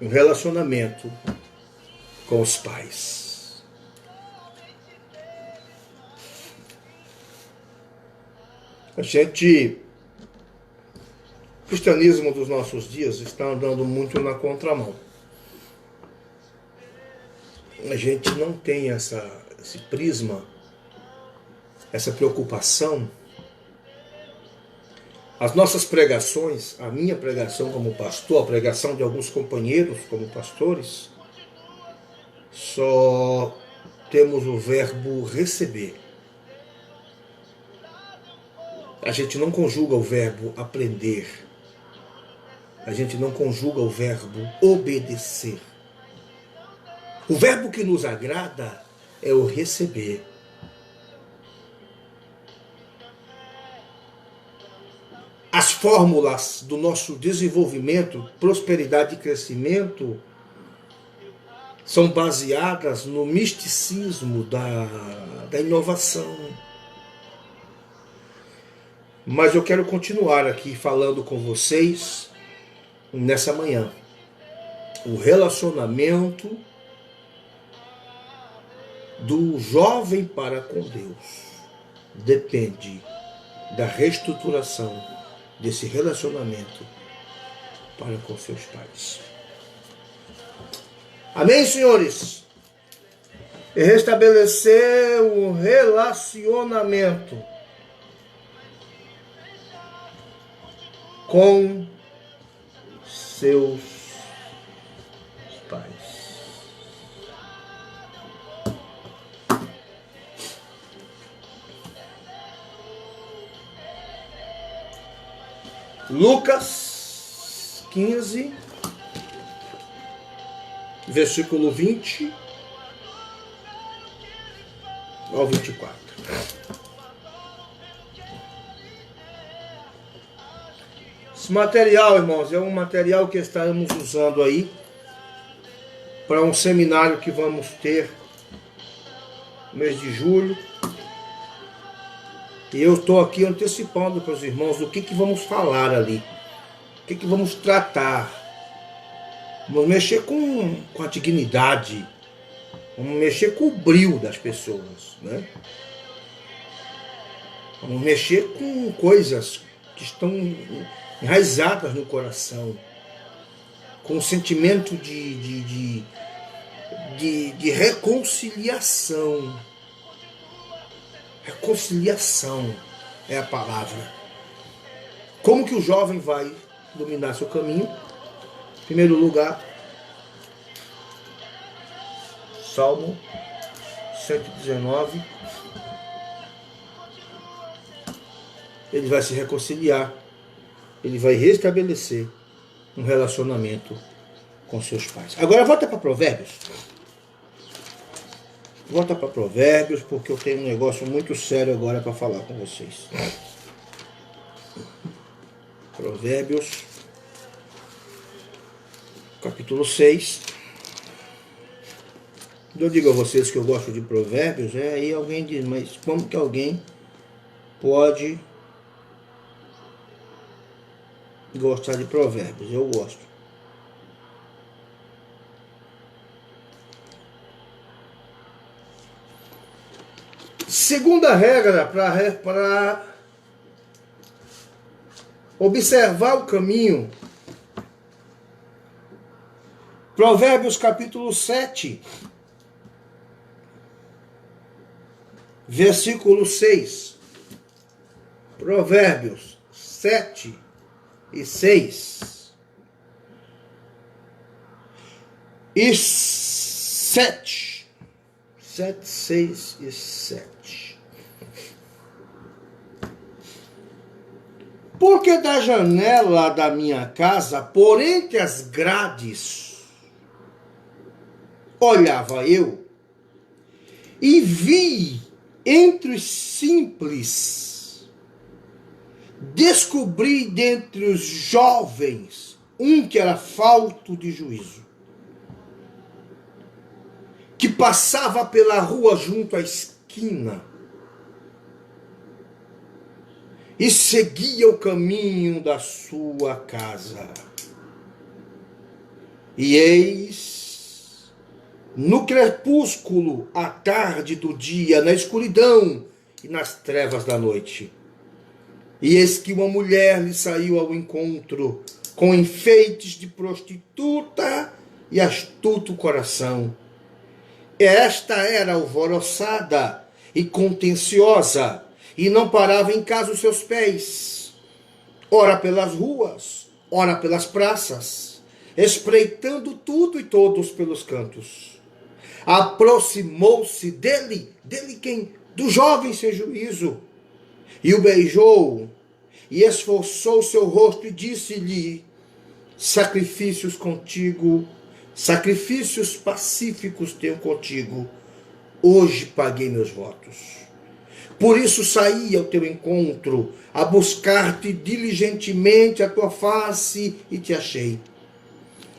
Speaker 1: um relacionamento com os pais. O cristianismo dos nossos dias está andando muito na contramão. A gente não tem esse prisma, essa preocupação. As nossas pregações, a minha pregação como pastor, a pregação de alguns companheiros como pastores, só temos o verbo receber. A gente não conjuga o verbo aprender. A gente não conjuga o verbo obedecer. O verbo que nos agrada é o receber. As fórmulas do nosso desenvolvimento, prosperidade e crescimento são baseadas no misticismo da inovação. Mas eu quero continuar aqui falando com vocês nessa manhã. O relacionamento do jovem para com Deus depende da reestruturação desse relacionamento para com seus pais. Amém, senhores? E restabelecer o relacionamento com seus pais. Lucas 15, versículo 20 ao 24. Esse material, irmãos, é um material que estaremos usando aí para um seminário que vamos ter no mês de julho. E eu estou aqui antecipando para os irmãos do que vamos falar ali, o que vamos tratar. Vamos mexer com a dignidade, vamos mexer com o brio das pessoas, né? Vamos mexer com coisas que estão enraizadas no coração, com um sentimento de reconciliação. Reconciliação é a palavra. Como que o jovem vai dominar seu caminho? Em primeiro lugar, Salmo 119. Ele vai se reconciliar. Ele vai restabelecer um relacionamento com seus pais. Agora volta para Provérbios. Volta para Provérbios, porque eu tenho um negócio muito sério agora para falar com vocês. Provérbios, capítulo 6. Eu digo a vocês que eu gosto de Provérbios, aí alguém diz, mas como que alguém pode gostar de Provérbios? Eu gosto. Segunda regra para observar o caminho. Provérbios capítulo 7, versículo 6. Provérbios 7 e 6. E 7. 7, 6 e 7. Porque da janela da minha casa, por entre as grades, olhava eu e vi entre os simples, descobri dentre os jovens um que era falto de juízo, que passava pela rua junto à esquina e seguia o caminho da sua casa. E eis, no crepúsculo, à tarde do dia, na escuridão e nas trevas da noite, e eis que uma mulher lhe saiu ao encontro, com enfeites de prostituta e astuto coração. Esta era alvoroçada e contenciosa, e não parava em casa os seus pés, ora pelas ruas, ora pelas praças, espreitando tudo e todos pelos cantos. Aproximou-se dele quem? Do jovem sem juízo, e o beijou, e esforçou seu rosto, e disse-lhe: sacrifícios contigo, sacrifícios pacíficos tenho contigo, hoje paguei meus votos. Por isso saí ao teu encontro, a buscar-te diligentemente a tua face, e te achei.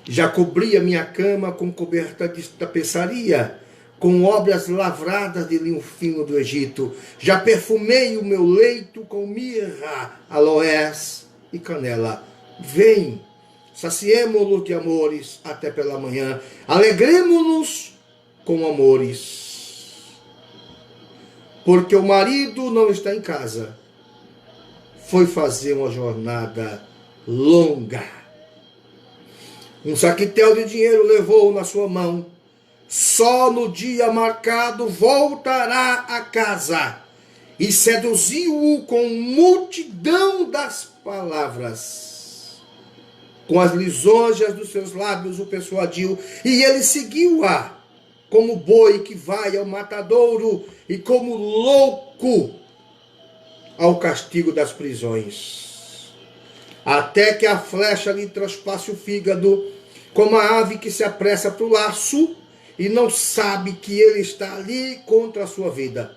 Speaker 1: Já cobri a minha cama com coberta de tapeçaria, com obras lavradas de linho fino do Egito. Já perfumei o meu leito com mirra, aloés e canela. Vem, saciemo-lo de amores até pela manhã, alegremo-nos com amores. Porque o marido não está em casa, foi fazer uma jornada longa. Um saquitel de dinheiro levou na sua mão. Só no dia marcado voltará a casa. E seduziu-o com multidão das palavras. Com as lisonjas dos seus lábios o persuadiu, e ele seguiu-a, como boi que vai ao matadouro, e como louco ao castigo das prisões. Até que a flecha lhe traspasse o fígado, como a ave que se apressa para o laço, e não sabe que ele está ali contra a sua vida.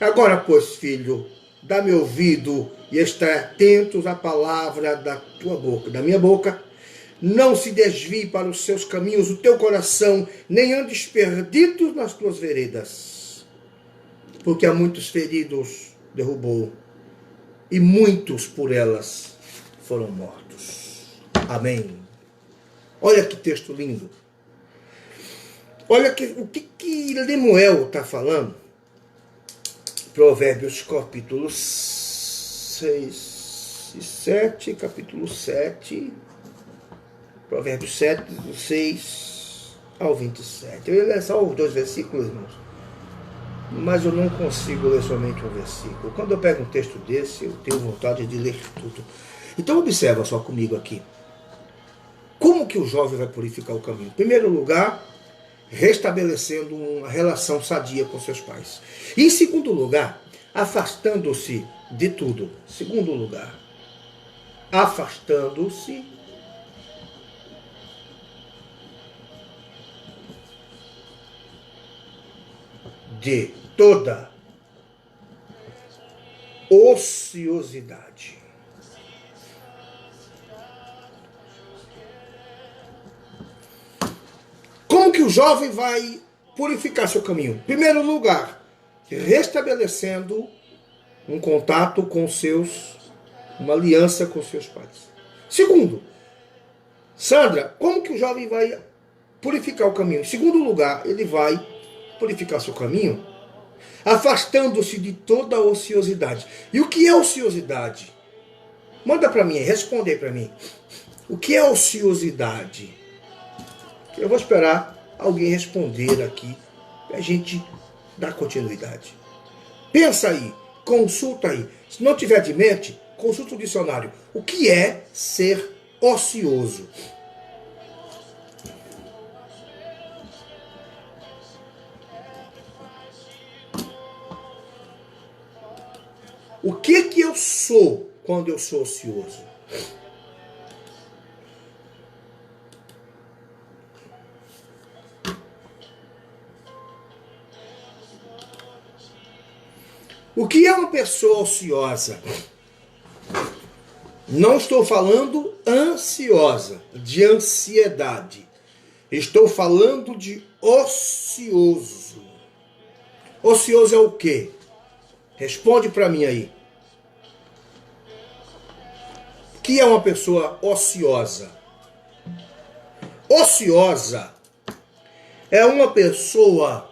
Speaker 1: Agora, pois, filho, dá-me ouvido e esteja atentos à palavra da tua boca, da minha boca. Não se desvie para os seus caminhos o teu coração, nem andes perdido nas tuas veredas. Porque há muitos feridos derrubou, e muitos por elas foram mortos. Amém. Olha que texto lindo. Olha o que Lemuel está falando. Provérbios capítulo 6 e 7, capítulo 7, Provérbios 7, do 6 ao 27. Eu ia ler só os 2 versículos, irmãos, mas eu não consigo ler somente um versículo. Quando eu pego um texto desse, eu tenho vontade de ler tudo. Então observa só comigo aqui. Como que o jovem vai purificar o caminho? Em primeiro lugar, restabelecendo uma relação sadia com seus pais. E em segundo lugar, afastando-se de tudo. Segundo lugar, afastando-se de toda ociosidade. Como que o jovem vai purificar seu caminho? Em primeiro lugar, restabelecendo um contato com uma aliança com seus pais. Segundo, Sandra, como que o jovem vai purificar o caminho? Em segundo lugar, ele vai purificar seu caminho afastando-se de toda a ociosidade. E o que é ociosidade? Manda para mim, responde aí para mim. O que é ociosidade? Eu vou esperar alguém responder aqui, para a gente dar continuidade. Pensa aí, consulta aí. Se não tiver de mente, consulta o dicionário. O que é ser ocioso? O que eu sou quando eu sou ocioso? O que é uma pessoa ociosa? Não estou falando ansiosa, de ansiedade. Estou falando de ocioso. Ocioso é o quê? Responde para mim aí. O que é uma pessoa ociosa? Ociosa é uma pessoa,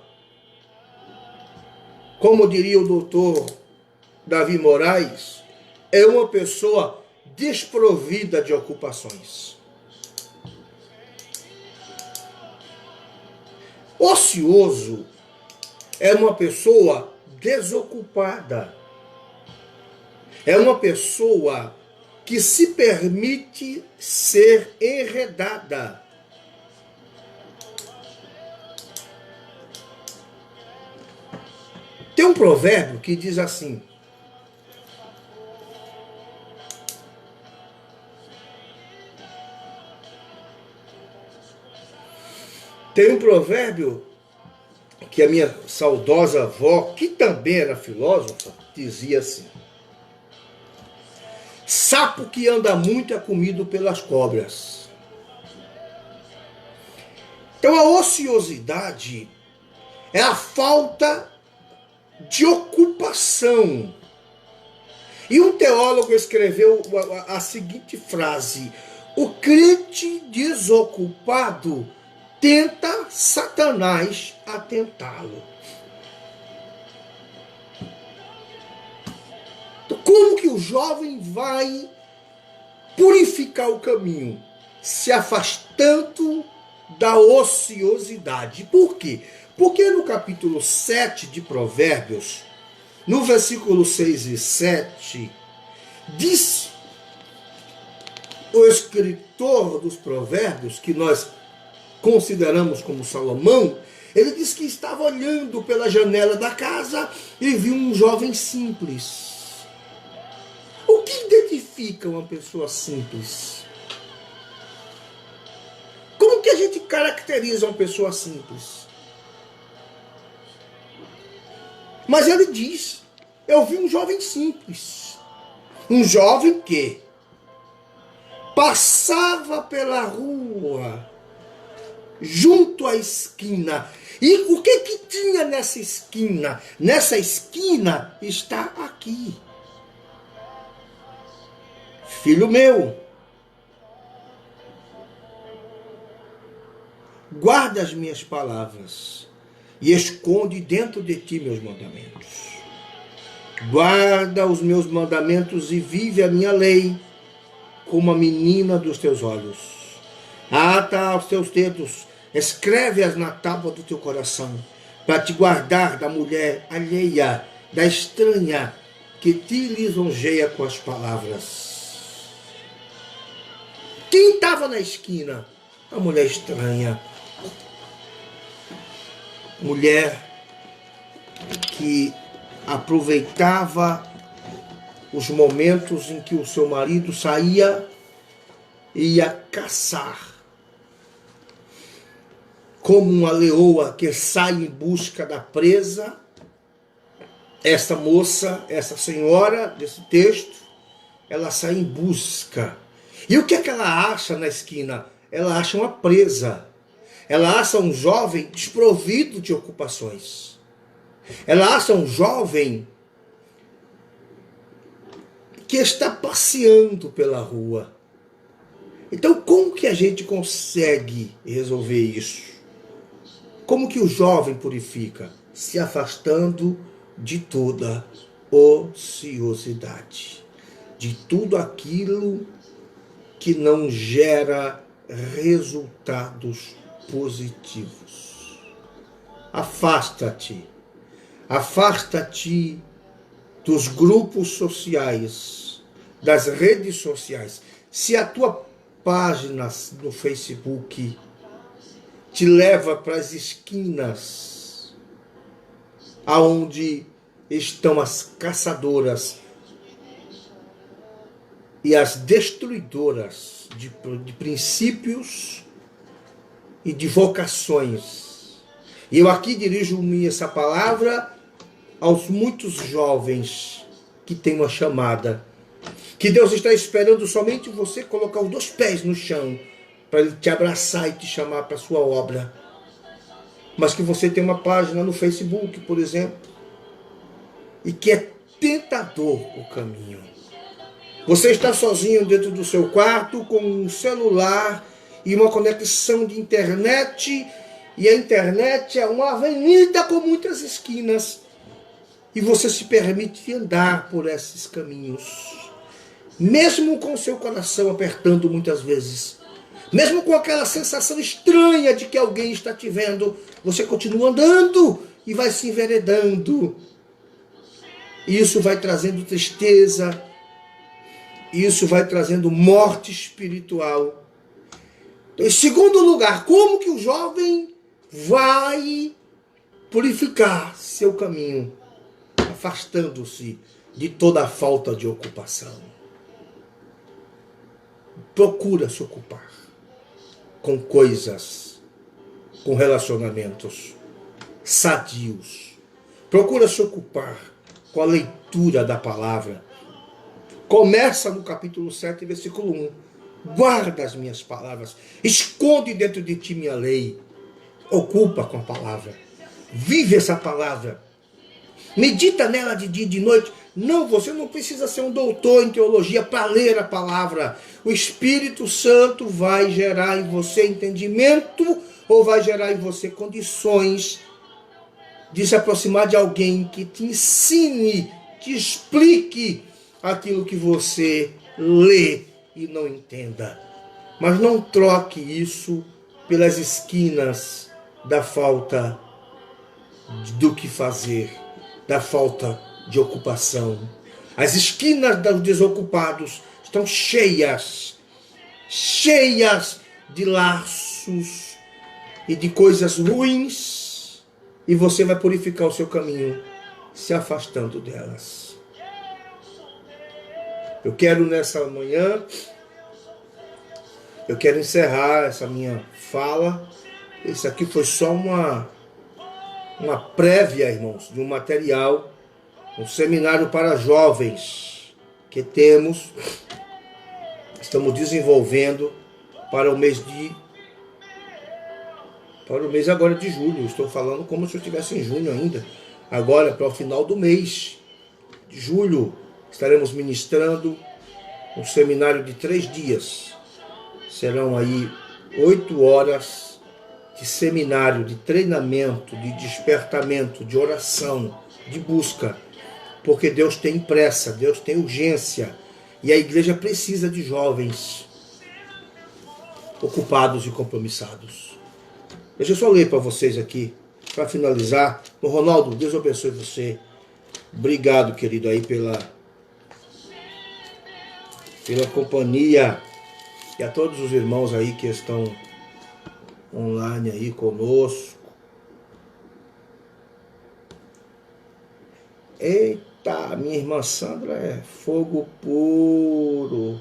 Speaker 1: como diria o doutor Davi Moraes, é uma pessoa desprovida de ocupações. Ocioso é uma pessoa desocupada. É uma pessoa que se permite ser enredada. Tem um provérbio que diz assim: tem um provérbio que a minha saudosa avó, que também era filósofa, dizia assim: sapo que anda muito é comido pelas cobras. Então a ociosidade é a falta de ocupação. E um teólogo escreveu a seguinte frase: o crente desocupado tenta Satanás atentá-lo. Então, como que o jovem vai purificar o caminho? Se afastando da ociosidade. Por quê? Porque no capítulo 7 de Provérbios, no versículo 6 e 7, diz o escritor dos Provérbios, que nós consideramos como Salomão, ele diz que estava olhando pela janela da casa e viu um jovem simples. O que identifica uma pessoa simples? Como que a gente caracteriza uma pessoa simples? Mas ele diz, eu vi um jovem simples. Um jovem que passava pela rua, junto à esquina. E o que que tinha nessa esquina? Nessa esquina está aqui. Filho meu, guarda as minhas palavras e esconde dentro de ti meus mandamentos. Guarda os meus mandamentos e vive a minha lei como a menina dos teus olhos. Ata aos teus dedos, escreve-as na tábua do teu coração, para te guardar da mulher alheia, da estranha, que te lisonjeia com as palavras. Quem estava na esquina? A mulher estranha. Mulher que aproveitava os momentos em que o seu marido saía e ia caçar. Como uma leoa que sai em busca da presa, essa moça, essa senhora desse texto, ela sai em busca. E o que é que ela acha na esquina? Ela acha uma presa. Ela acha um jovem desprovido de ocupações. Ela acha um jovem que está passeando pela rua. Então, como que a gente consegue resolver isso? Como que o jovem purifica? Se afastando de toda ociosidade, de tudo aquilo que não gera resultados positivos. Afasta-te. Afasta-te dos grupos sociais, das redes sociais. Se a tua página no Facebook te leva para as esquinas aonde estão as caçadoras e as destruidoras de princípios e de vocações. E eu aqui dirijo-me essa palavra aos muitos jovens que têm uma chamada, que Deus está esperando somente você colocar os 2 pés no chão para Ele te abraçar e te chamar para a sua obra. Mas que você tem uma página no Facebook, por exemplo, e que é tentador o caminho. Você está sozinho dentro do seu quarto com um celular e uma conexão de internet, e a internet é uma avenida com muitas esquinas, e você se permite andar por esses caminhos, mesmo com o seu coração apertando muitas vezes, mesmo com aquela sensação estranha de que alguém está te vendo, você continua andando e vai se enveredando. Isso vai trazendo tristeza, isso vai trazendo morte espiritual. Então, em segundo lugar, como que o jovem vai purificar seu caminho? Afastando-se de toda a falta de ocupação. Procura se ocupar com coisas, com relacionamentos sadios. Procura se ocupar com a leitura da palavra. Começa no capítulo 7, versículo 1. Guarda as minhas palavras, esconde dentro de ti minha lei. Ocupa com a palavra, vive essa palavra, medita nela de dia e de noite. Não, você não precisa ser um doutor em teologia para ler a palavra. O Espírito Santo vai gerar em você entendimento, ou vai gerar em você condições de se aproximar de alguém que te ensine, te explique aquilo que você lê e não entenda. Mas não troque isso pelas esquinas da falta do que fazer, da falta de ocupação. As esquinas dos desocupados estão cheias de laços e de coisas ruins, e você vai purificar o seu caminho se afastando delas. Eu quero nessa manhã, eu quero encerrar essa minha fala. Isso aqui foi só uma prévia, irmãos, de um material, um seminário para jovens que estamos desenvolvendo para o mês agora de julho. Estou falando como se eu estivesse em junho ainda. Agora, para o final do mês de julho, estaremos ministrando um seminário de 3 dias. Serão aí 8 horas de seminário, de treinamento, de despertamento, de oração, de busca. Porque Deus tem pressa, Deus tem urgência. E a igreja precisa de jovens ocupados e compromissados. Deixa eu só ler para vocês aqui, para finalizar. Ô Ronaldo, Deus abençoe você. Obrigado, querido, aí pela companhia. E a todos os irmãos aí que estão online aí conosco. Eita, minha irmã Sandra é fogo puro.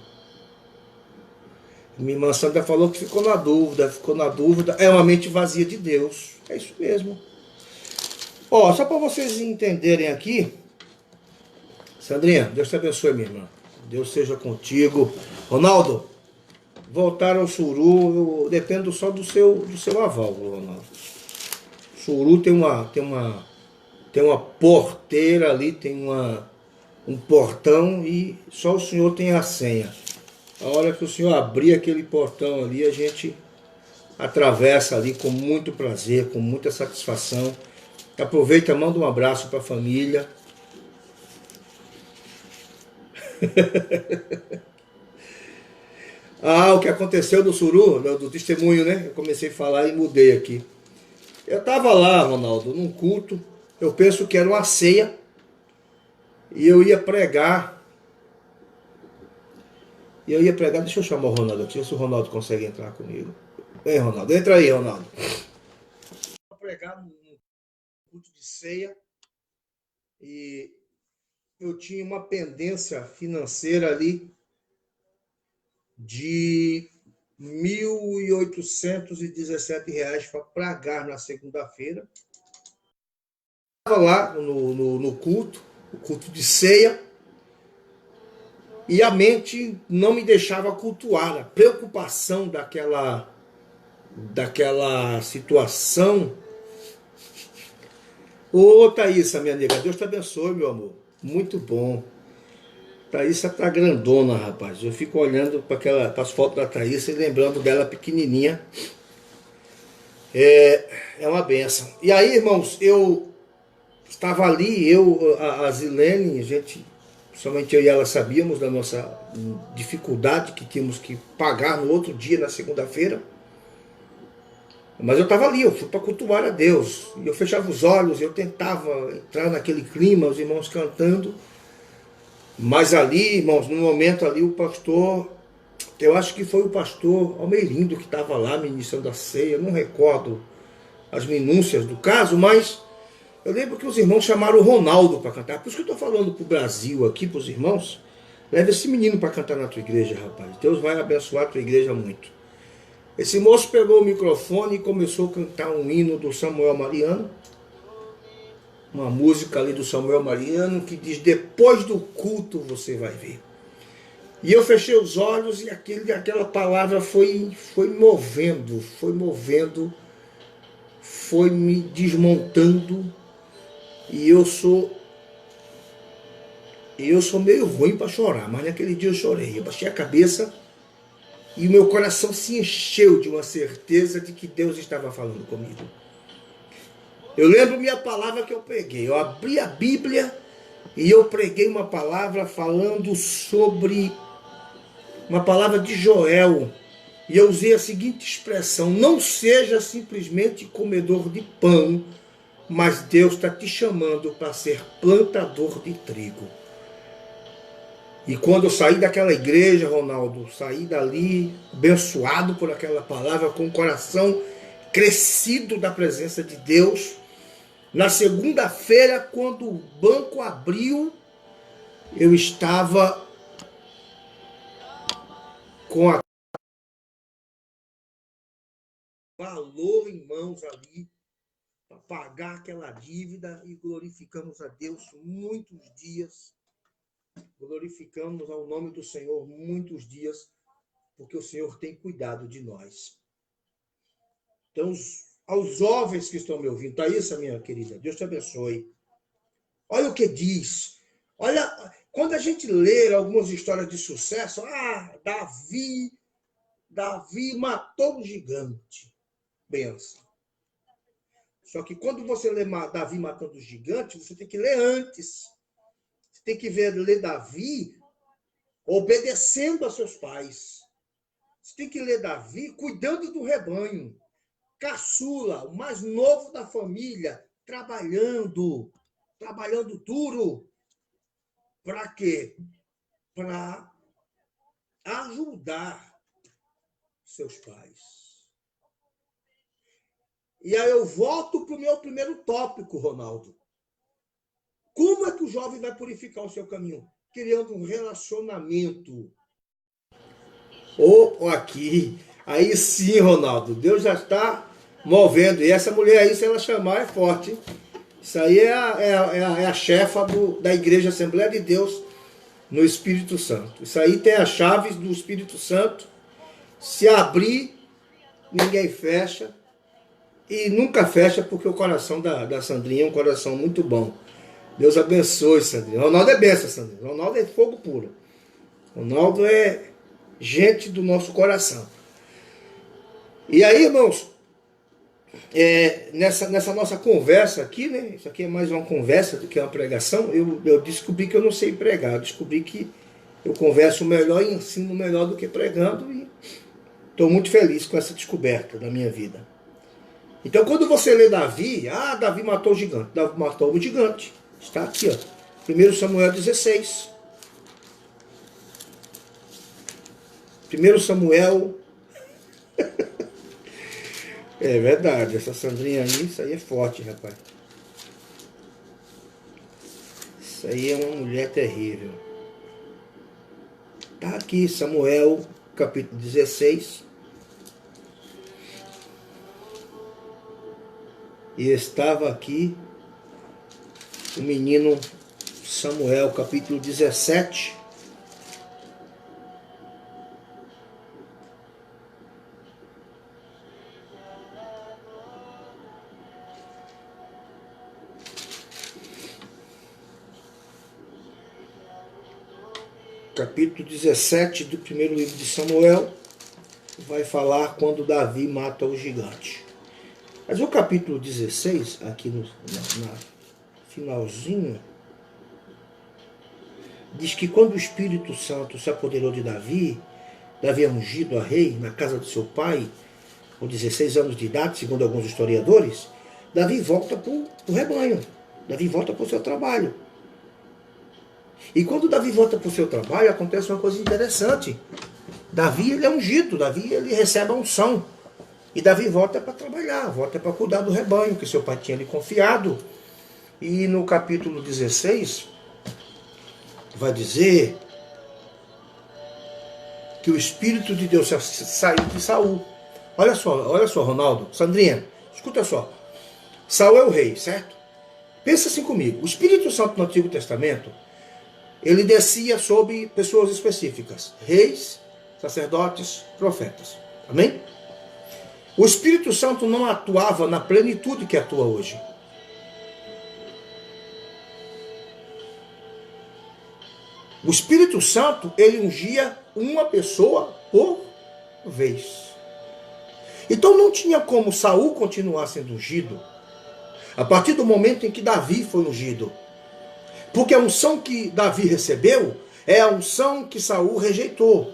Speaker 1: Minha irmã Sandra falou que ficou na dúvida. É uma mente vazia de Deus. É isso mesmo. Ó, só para vocês entenderem aqui. Sandrinha, Deus te abençoe, minha irmã. Deus seja contigo. Ronaldo, voltar ao Suru, eu dependo só do seu aval, Ronaldo. Suru tem uma porteira ali, tem um portão e só o senhor tem a senha. A hora que o senhor abrir aquele portão ali, a gente atravessa ali com muito prazer, com muita satisfação. Aproveita, manda um abraço para a família. O que aconteceu no Suru, do testemunho, né? Eu comecei a falar e mudei aqui. Eu estava lá, Ronaldo, num culto. Eu penso que era uma ceia. E eu ia pregar. Deixa eu chamar o Ronaldo aqui, se o Ronaldo consegue entrar comigo. Vem, Ronaldo, entra aí, Ronaldo. Eu ia pregar num culto de ceia. E eu tinha uma pendência financeira ali de R$ 1.817 para pagar na segunda-feira. Estava lá no culto, o culto de ceia, e a mente não me deixava cultuar, a preocupação daquela situação. Ô Thaísa, minha nega, Deus te abençoe, meu amor, muito bom. Thaísa tá grandona, rapaz. Eu fico olhando para as fotos da Thaísa e lembrando dela pequenininha. É uma benção. E aí, irmãos, eu estava ali, a Zilene, somente eu e ela sabíamos da nossa dificuldade que tínhamos que pagar no outro dia, na segunda-feira. Mas eu estava ali, eu fui para cultuar a Deus. E eu fechava os olhos, eu tentava entrar naquele clima, os irmãos cantando. Mas ali, irmãos, no momento ali, o pastor, eu acho que foi o pastor Almeirindo que estava lá ministrando a ceia, eu não recordo as minúcias do caso, mas eu lembro que os irmãos chamaram o Ronaldo para cantar. Por isso que eu estou falando para o Brasil aqui, para os irmãos, leva esse menino para cantar na tua igreja, rapaz. Deus vai abençoar a tua igreja muito. Esse moço pegou o microfone e começou a cantar um hino do Samuel Mariano. Uma música ali do Samuel Mariano que diz: depois do culto você vai ver. E eu fechei os olhos e aquela palavra foi movendo, foi me desmontando. E eu sou meio ruim para chorar, mas naquele dia eu chorei. Eu baixei a cabeça e o meu coração se encheu de uma certeza de que Deus estava falando comigo. Eu lembro minha palavra que eu peguei. Eu abri a Bíblia E eu preguei uma palavra falando sobre uma palavra de Joel. E eu usei a seguinte expressão: não seja simplesmente comedor de pão, mas Deus está te chamando para ser plantador de trigo. E quando eu saí daquela igreja, Ronaldo, saí dali abençoado por aquela palavra, com o coração crescido da presença de Deus. Na segunda-feira, quando o banco abriu, eu estava com a valor em mãos ali para pagar aquela dívida e glorificamos a Deus muitos dias. Glorificamos ao nome do Senhor muitos dias, porque o Senhor tem cuidado de nós. Então, aos jovens que estão me ouvindo, Thaísa, minha querida, Deus te abençoe. Olha o que diz. Olha, quando a gente lê algumas histórias de sucesso, Davi matou um gigante. Benção. Só que quando você lê Davi matando o gigante, você tem que ler antes. Você tem que ler Davi obedecendo a seus pais. Você tem que ler Davi cuidando do rebanho. Caçula, o mais novo da família, trabalhando duro. Para quê? Para ajudar seus pais. E aí eu volto para o meu primeiro tópico, Ronaldo. Como é que o jovem vai purificar o seu caminho? Criando um relacionamento. Ou aqui. Aí sim, Ronaldo, Deus já está movendo. E essa mulher aí, se ela chamar, é forte. Isso aí é a chefa da Igreja Assembleia de Deus no Espírito Santo. Isso aí tem as chaves do Espírito Santo. Se abrir, ninguém fecha. E nunca fecha, porque o coração da Sandrinha é um coração muito bom. Deus abençoe, Sandrinha. Ronaldo é benção, Sandrinha. Ronaldo é fogo puro. Ronaldo é gente do nosso coração. E aí, irmãos, nessa nossa conversa aqui, né? Isso aqui é mais uma conversa do que uma pregação. Eu descobri que eu não sei pregar. Eu descobri que eu converso melhor e ensino melhor do que pregando. E estou muito feliz com essa descoberta da minha vida. Então, quando você lê Davi, Davi matou o gigante. Davi matou o gigante. Está aqui, ó. 1 Samuel 16. 1 Samuel. É verdade, essa Sandrinha aí, isso aí é forte, rapaz. Isso aí é uma mulher terrível. Está aqui, Samuel, capítulo 16. E estava aqui o menino Samuel, capítulo 17. Capítulo 17 do primeiro livro de Samuel vai falar quando Davi mata o gigante. Mas o capítulo 16, aqui no finalzinho, diz que quando o Espírito Santo se apoderou de Davi, Davi é ungido a rei na casa do seu pai, com 16 anos de idade, segundo alguns historiadores, Davi volta para o rebanho, Davi volta para o seu trabalho. E quando Davi volta para o seu trabalho, acontece uma coisa interessante. Davi, ele é ungido, Davi, ele recebe a unção. E Davi volta para trabalhar, volta para cuidar do rebanho que seu pai tinha lhe confiado. E no capítulo 16, vai dizer que o Espírito de Deus saiu de Saul. Olha só, Ronaldo, Sandrinha, escuta só. Saul é o rei, certo? Pensa assim comigo. O Espírito Santo no Antigo Testamento, ele descia sobre pessoas específicas. Reis, sacerdotes, profetas. Amém? O Espírito Santo não atuava na plenitude que atua hoje. O Espírito Santo, ele ungia uma pessoa por vez. Então não tinha como Saul continuar sendo ungido a partir do momento em que Davi foi ungido. Porque a unção que Davi recebeu é a unção que Saul rejeitou.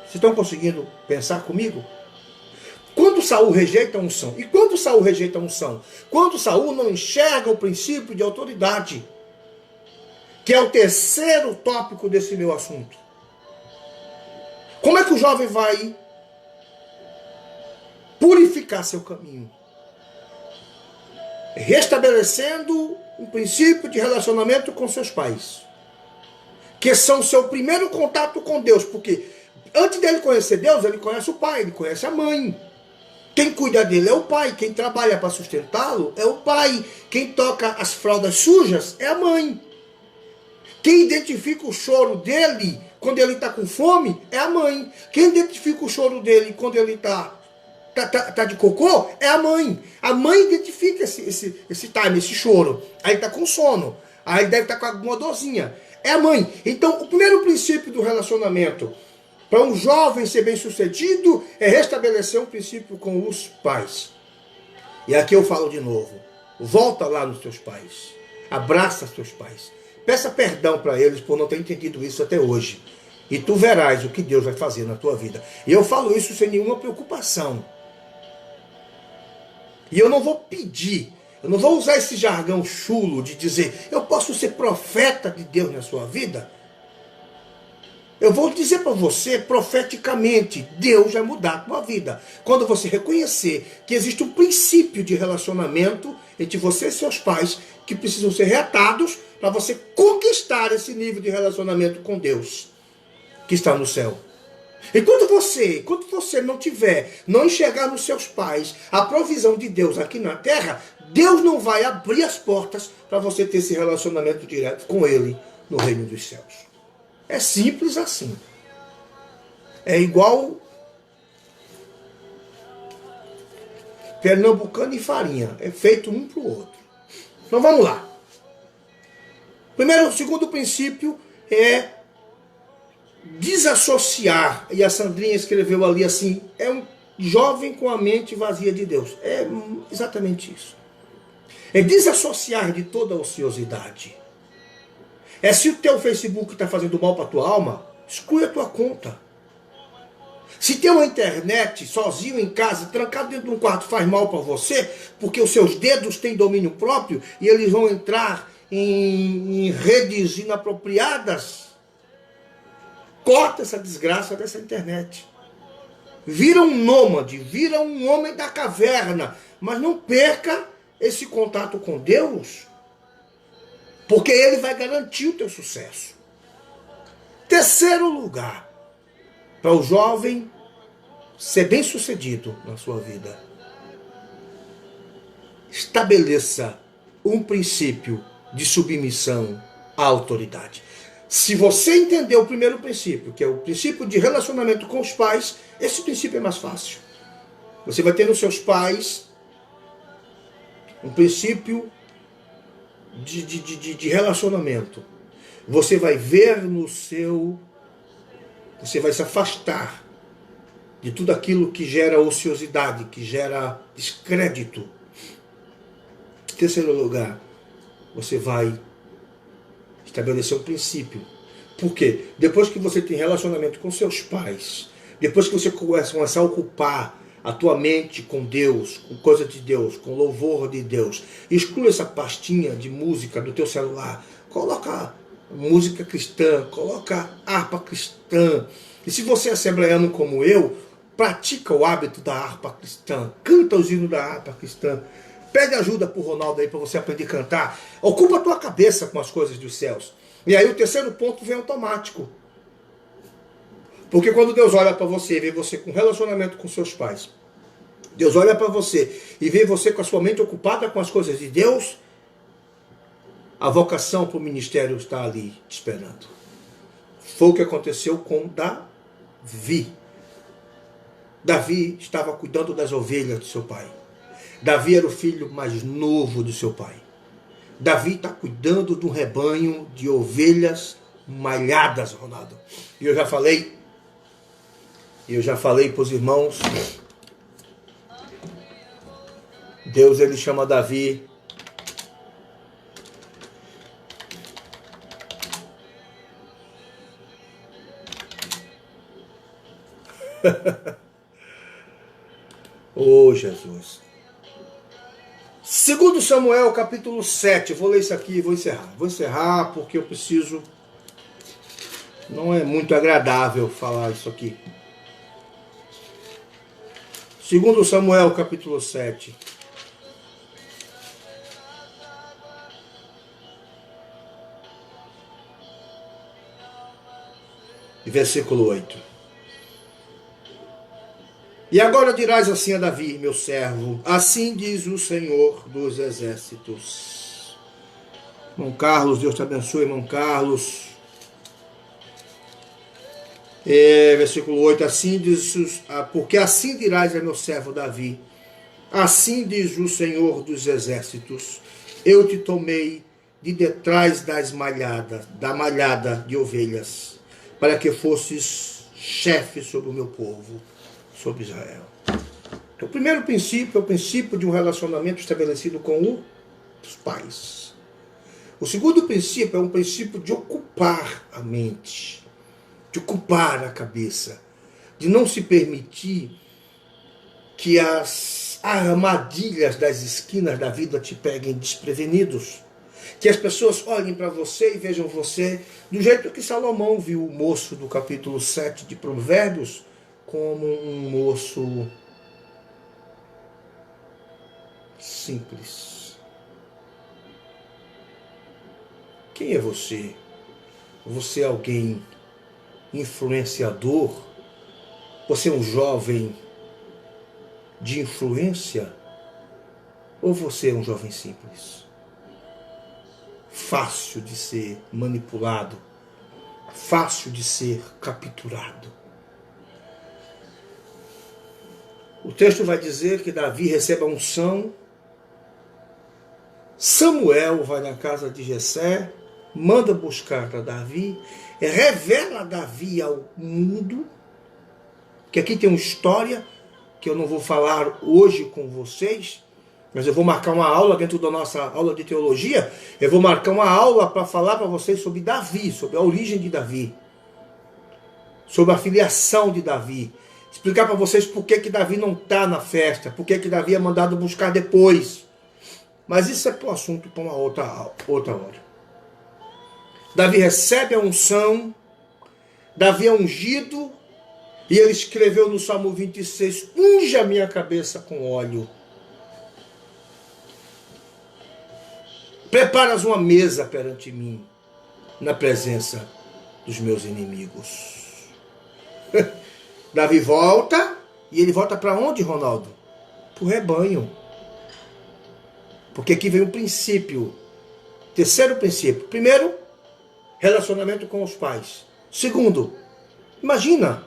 Speaker 1: Vocês estão conseguindo pensar comigo? Quando Saul rejeita a unção, e quando Saul rejeita a unção? Quando Saul não enxerga o princípio de autoridade, que é o terceiro tópico desse meu assunto. Como é que o jovem vai purificar seu caminho? Restabelecendo um princípio de relacionamento com seus pais, que são seu primeiro contato com Deus, porque antes dele conhecer Deus, ele conhece o pai, ele conhece a mãe. Quem cuida dele é o pai, quem trabalha para sustentá-lo é o pai, quem toca as fraldas sujas é a mãe. Quem identifica o choro dele quando ele está com fome é a mãe. Quem identifica o choro dele quando ele tá de cocô é a mãe. A mãe identifica esse time, esse choro. Aí está com sono, aí deve estar com alguma dorzinha. É a mãe. Então, o primeiro princípio do relacionamento para um jovem ser bem-sucedido é restabelecer um princípio com os pais. E aqui eu falo de novo. Volta lá nos teus pais. Abraça os teus pais. Peça perdão para eles por não ter entendido isso até hoje. E tu verás o que Deus vai fazer na tua vida. E eu falo isso sem nenhuma preocupação. E eu não vou pedir, eu não vou usar esse jargão chulo de dizer, eu posso ser profeta de Deus na sua vida. Eu vou dizer para você, profeticamente, Deus vai mudar a tua vida. Quando você reconhecer que existe um princípio de relacionamento entre você e seus pais, que precisam ser reatados para você conquistar esse nível de relacionamento com Deus, que está no céu. Enquanto você não enxergar nos seus pais a provisão de Deus aqui na terra, Deus não vai abrir as portas para você ter esse relacionamento direto com Ele no reino dos céus. É simples assim. É igual pernambucano e farinha. É feito um para o outro. Então vamos lá. O segundo princípio é desassociar. E a Sandrinha escreveu ali assim, é um jovem com a mente vazia de Deus. É exatamente isso. É desassociar de toda a ociosidade. É se o teu Facebook está fazendo mal para a tua alma, exclui a tua conta. Se ter uma internet sozinho em casa, trancado dentro de um quarto, faz mal para você, porque os seus dedos têm domínio próprio e eles vão entrar em redes inapropriadas, corta essa desgraça dessa internet. Vira um nômade, vira um homem da caverna, mas não perca esse contato com Deus, porque Ele vai garantir o teu sucesso. Terceiro lugar, para o jovem ser bem sucedido na sua vida, estabeleça um princípio de submissão à autoridade. Se você entender o primeiro princípio, que é o princípio de relacionamento com os pais, esse princípio é mais fácil. Você vai ter nos seus pais um princípio de relacionamento. Você vai ver você vai se afastar de tudo aquilo que gera ociosidade, que gera descrédito. Em terceiro lugar, você vai estabelecer um princípio. Por quê? Depois que você tem relacionamento com seus pais, depois que você começa a ocupar a tua mente com Deus, com coisa de Deus, com louvor de Deus, exclui essa pastinha de música do teu celular, coloca música cristã, coloca harpa cristã. E se você é assembleiano como eu, pratica o hábito da harpa cristã, canta os hinos da harpa cristã. Pede ajuda pro Ronaldo aí para você aprender a cantar. Ocupa a tua cabeça com as coisas dos céus. E aí o terceiro ponto vem automático. Porque quando Deus olha para você e vê você com relacionamento com seus pais, Deus olha para você e vê você com a sua mente ocupada com as coisas de Deus, a vocação para o ministério está ali te esperando. Foi o que aconteceu com Davi. Davi estava cuidando das ovelhas do seu pai. Davi era o filho mais novo do seu pai. Davi está cuidando de um rebanho de ovelhas malhadas, Ronaldo. E eu já falei para os irmãos, Deus ele chama Davi Oh, Jesus. Segundo Samuel, capítulo 7. Vou ler isso aqui e vou encerrar. Vou encerrar porque eu preciso... Não é muito agradável falar isso aqui. Segundo Samuel, capítulo 7. Versículo 8. E agora dirás assim a Davi, meu servo, assim diz o Senhor dos Exércitos. Irmão Carlos, Deus te abençoe, irmão Carlos. Versículo 8, assim diz, porque assim dirás a meu servo Davi, assim diz o Senhor dos Exércitos, eu te tomei de detrás da malhada de ovelhas, para que fosses chefe sobre o meu povo, sobre Israel. Então, o primeiro princípio é o princípio de um relacionamento estabelecido com os pais. O segundo princípio é um princípio de ocupar a mente, de ocupar a cabeça, de não se permitir que as armadilhas das esquinas da vida te peguem desprevenidos. Que as pessoas olhem para você e vejam você do jeito que Salomão viu o moço do capítulo 7 de Provérbios, como um moço simples. Quem é você? Você é alguém influenciador? Você é um jovem de influência? Ou você é um jovem simples? Fácil de ser manipulado, fácil de ser capturado. O texto vai dizer que Davi recebe a unção, Samuel vai na casa de Jessé, manda buscar para Davi, revela Davi ao mundo, que aqui tem uma história que eu não vou falar hoje com vocês, mas eu vou marcar uma aula dentro da nossa aula de teologia, eu vou marcar uma aula para falar para vocês sobre Davi, sobre a origem de Davi, sobre a filiação de Davi, explicar para vocês por que Davi não está na festa, por que Davi é mandado buscar depois. Mas isso é para um assunto para uma outra hora. Davi recebe a unção, Davi é ungido, e ele escreveu no Salmo 26, unge a minha cabeça com óleo. Preparas uma mesa perante mim, na presença dos meus inimigos. Davi volta, e ele volta para onde, Ronaldo? Para o rebanho. Porque aqui vem um princípio. Terceiro princípio. Primeiro, relacionamento com os pais. Segundo, imagina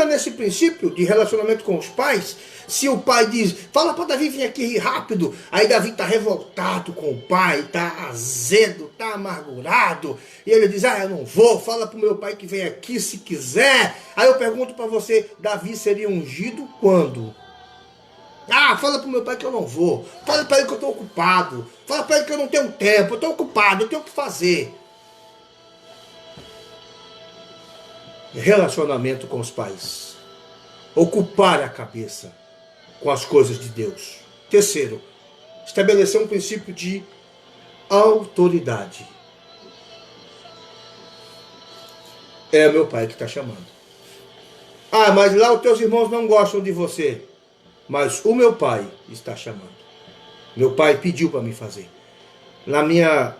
Speaker 1: nesse princípio de relacionamento com os pais, se o pai diz, fala para Davi vir aqui rápido, aí Davi está revoltado com o pai, está azedo, está amargurado, e ele diz, eu não vou, fala para o meu pai que vem aqui se quiser. Aí eu pergunto para você, Davi seria ungido quando? Fala para o meu pai que eu não vou, fala para ele que eu estou ocupado, fala para ele que eu não tenho tempo, eu estou ocupado, eu tenho o que fazer. Relacionamento com os pais. Ocupar a cabeça com as coisas de Deus. Terceiro, estabelecer um princípio de autoridade. É meu pai que está chamando. Mas lá os teus irmãos não gostam de você. Mas o meu pai está chamando. Meu pai pediu para me fazer. Na minha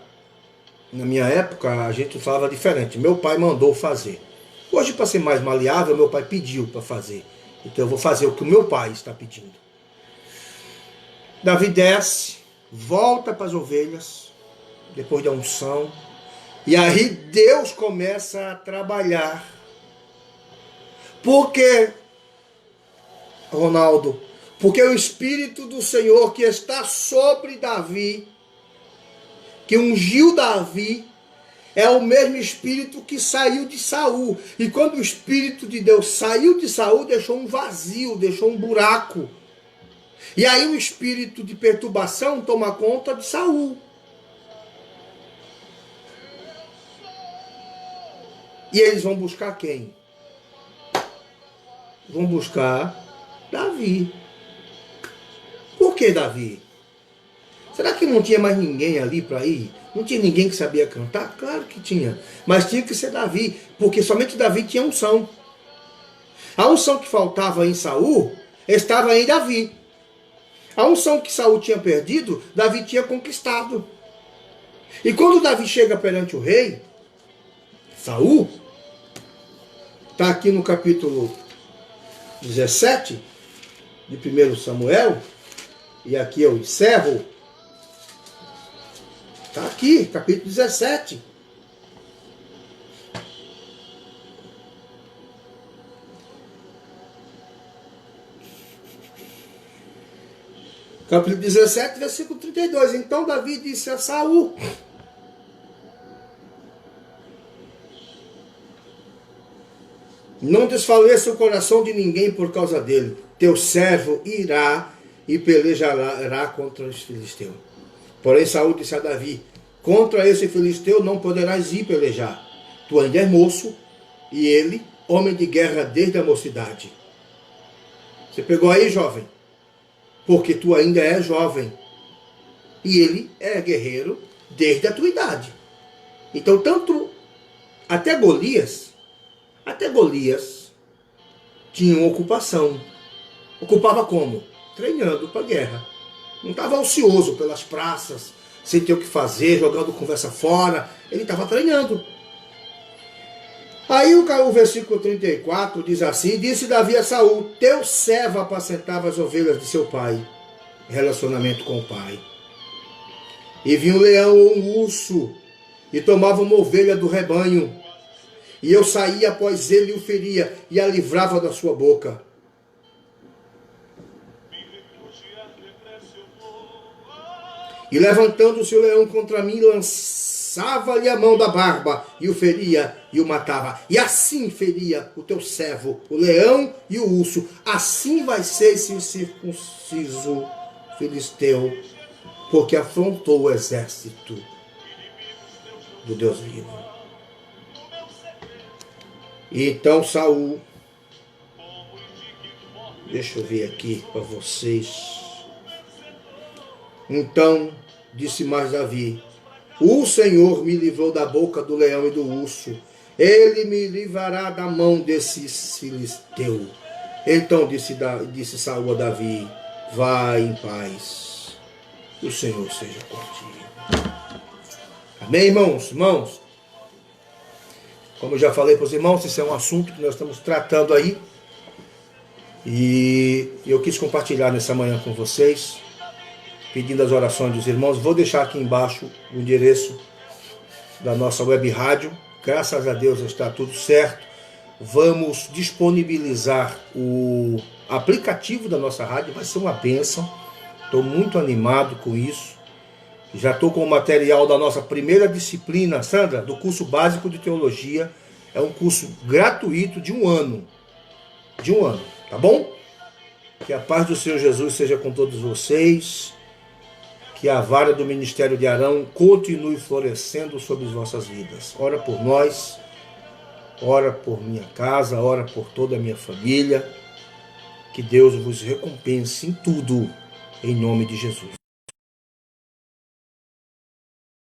Speaker 1: época, a gente falava diferente. Meu pai mandou fazer. Hoje, para ser mais maleável, meu pai pediu para fazer. Então eu vou fazer o que o meu pai está pedindo. Davi desce, volta para as ovelhas, depois da unção. E aí Deus começa a trabalhar. Por quê, Ronaldo? Porque o Espírito do Senhor que está sobre Davi, que ungiu Davi, é o mesmo Espírito que saiu de Saul. E quando o Espírito de Deus saiu de Saul, deixou um vazio, deixou um buraco. E aí o espírito de perturbação toma conta de Saul. E eles vão buscar quem? vão buscar Davi. Por que Davi? Será que não tinha mais ninguém ali para ir? Não tinha ninguém que sabia cantar? Claro que tinha. Mas tinha que ser Davi, porque somente Davi tinha unção. A unção que faltava em Saul estava em Davi. A unção que Saul tinha perdido, Davi tinha conquistado. E quando Davi chega perante o rei, Saul, está aqui no capítulo 17 de 1 Samuel, e aqui eu encerro, está aqui, capítulo 17. Capítulo 17, versículo 32. Então Davi disse a Saul: não desfaleça o coração de ninguém por causa dele. Teu servo irá e pelejará contra os filisteus. Porém Saul disse a Davi: contra esse filisteu não poderás ir pelejar. Tu ainda és moço, e ele, homem de guerra desde a mocidade. Você pegou aí, jovem? Porque tu ainda és jovem. E ele é guerreiro desde a tua idade. Então, até Golias tinha uma ocupação. Ocupava como? Treinando para a guerra. Não estava ocioso pelas praças, sem ter o que fazer, jogando conversa fora. Ele estava treinando. Aí o versículo 34 diz assim: disse Davi a Saul: teu servo apacentava as ovelhas de seu pai. Relacionamento com o pai. E vinha um leão ou um urso e tomava uma ovelha do rebanho. E eu saía após ele e o feria e a livrava da sua boca. E levantando-se o leão contra mim, lançava-lhe a mão da barba, e o feria e o matava. E assim feria o teu servo, o leão e o urso. Assim vai ser esse incircunciso filisteu, porque afrontou o exército do Deus vivo. E então Saul, deixa eu ver aqui para vocês. Então disse mais Davi: o Senhor me livrou da boca do leão e do urso. Ele me livrará da mão desse filisteu. Então disse Saul a Davi: vai em paz. Que o Senhor seja contigo. Amém, irmãos? Irmãos, como eu já falei para os irmãos, esse é um assunto que nós estamos tratando aí. E eu quis compartilhar nessa manhã com vocês, pedindo as orações dos irmãos. Vou deixar aqui embaixo o endereço da nossa web rádio. Graças a Deus está tudo certo. Vamos disponibilizar o aplicativo da nossa rádio. Vai ser uma bênção. Estou muito animado com isso. Já estou com o material da nossa primeira disciplina, Sandra, do curso básico de teologia. É um curso gratuito de um ano. De um ano, tá bom? Que a paz do Senhor Jesus seja com todos vocês. Que a vara do ministério de Arão continue florescendo sobre as vossas vidas. Ora por nós, ora por minha casa, ora por toda a minha família. Que Deus vos recompense em tudo, em nome de Jesus.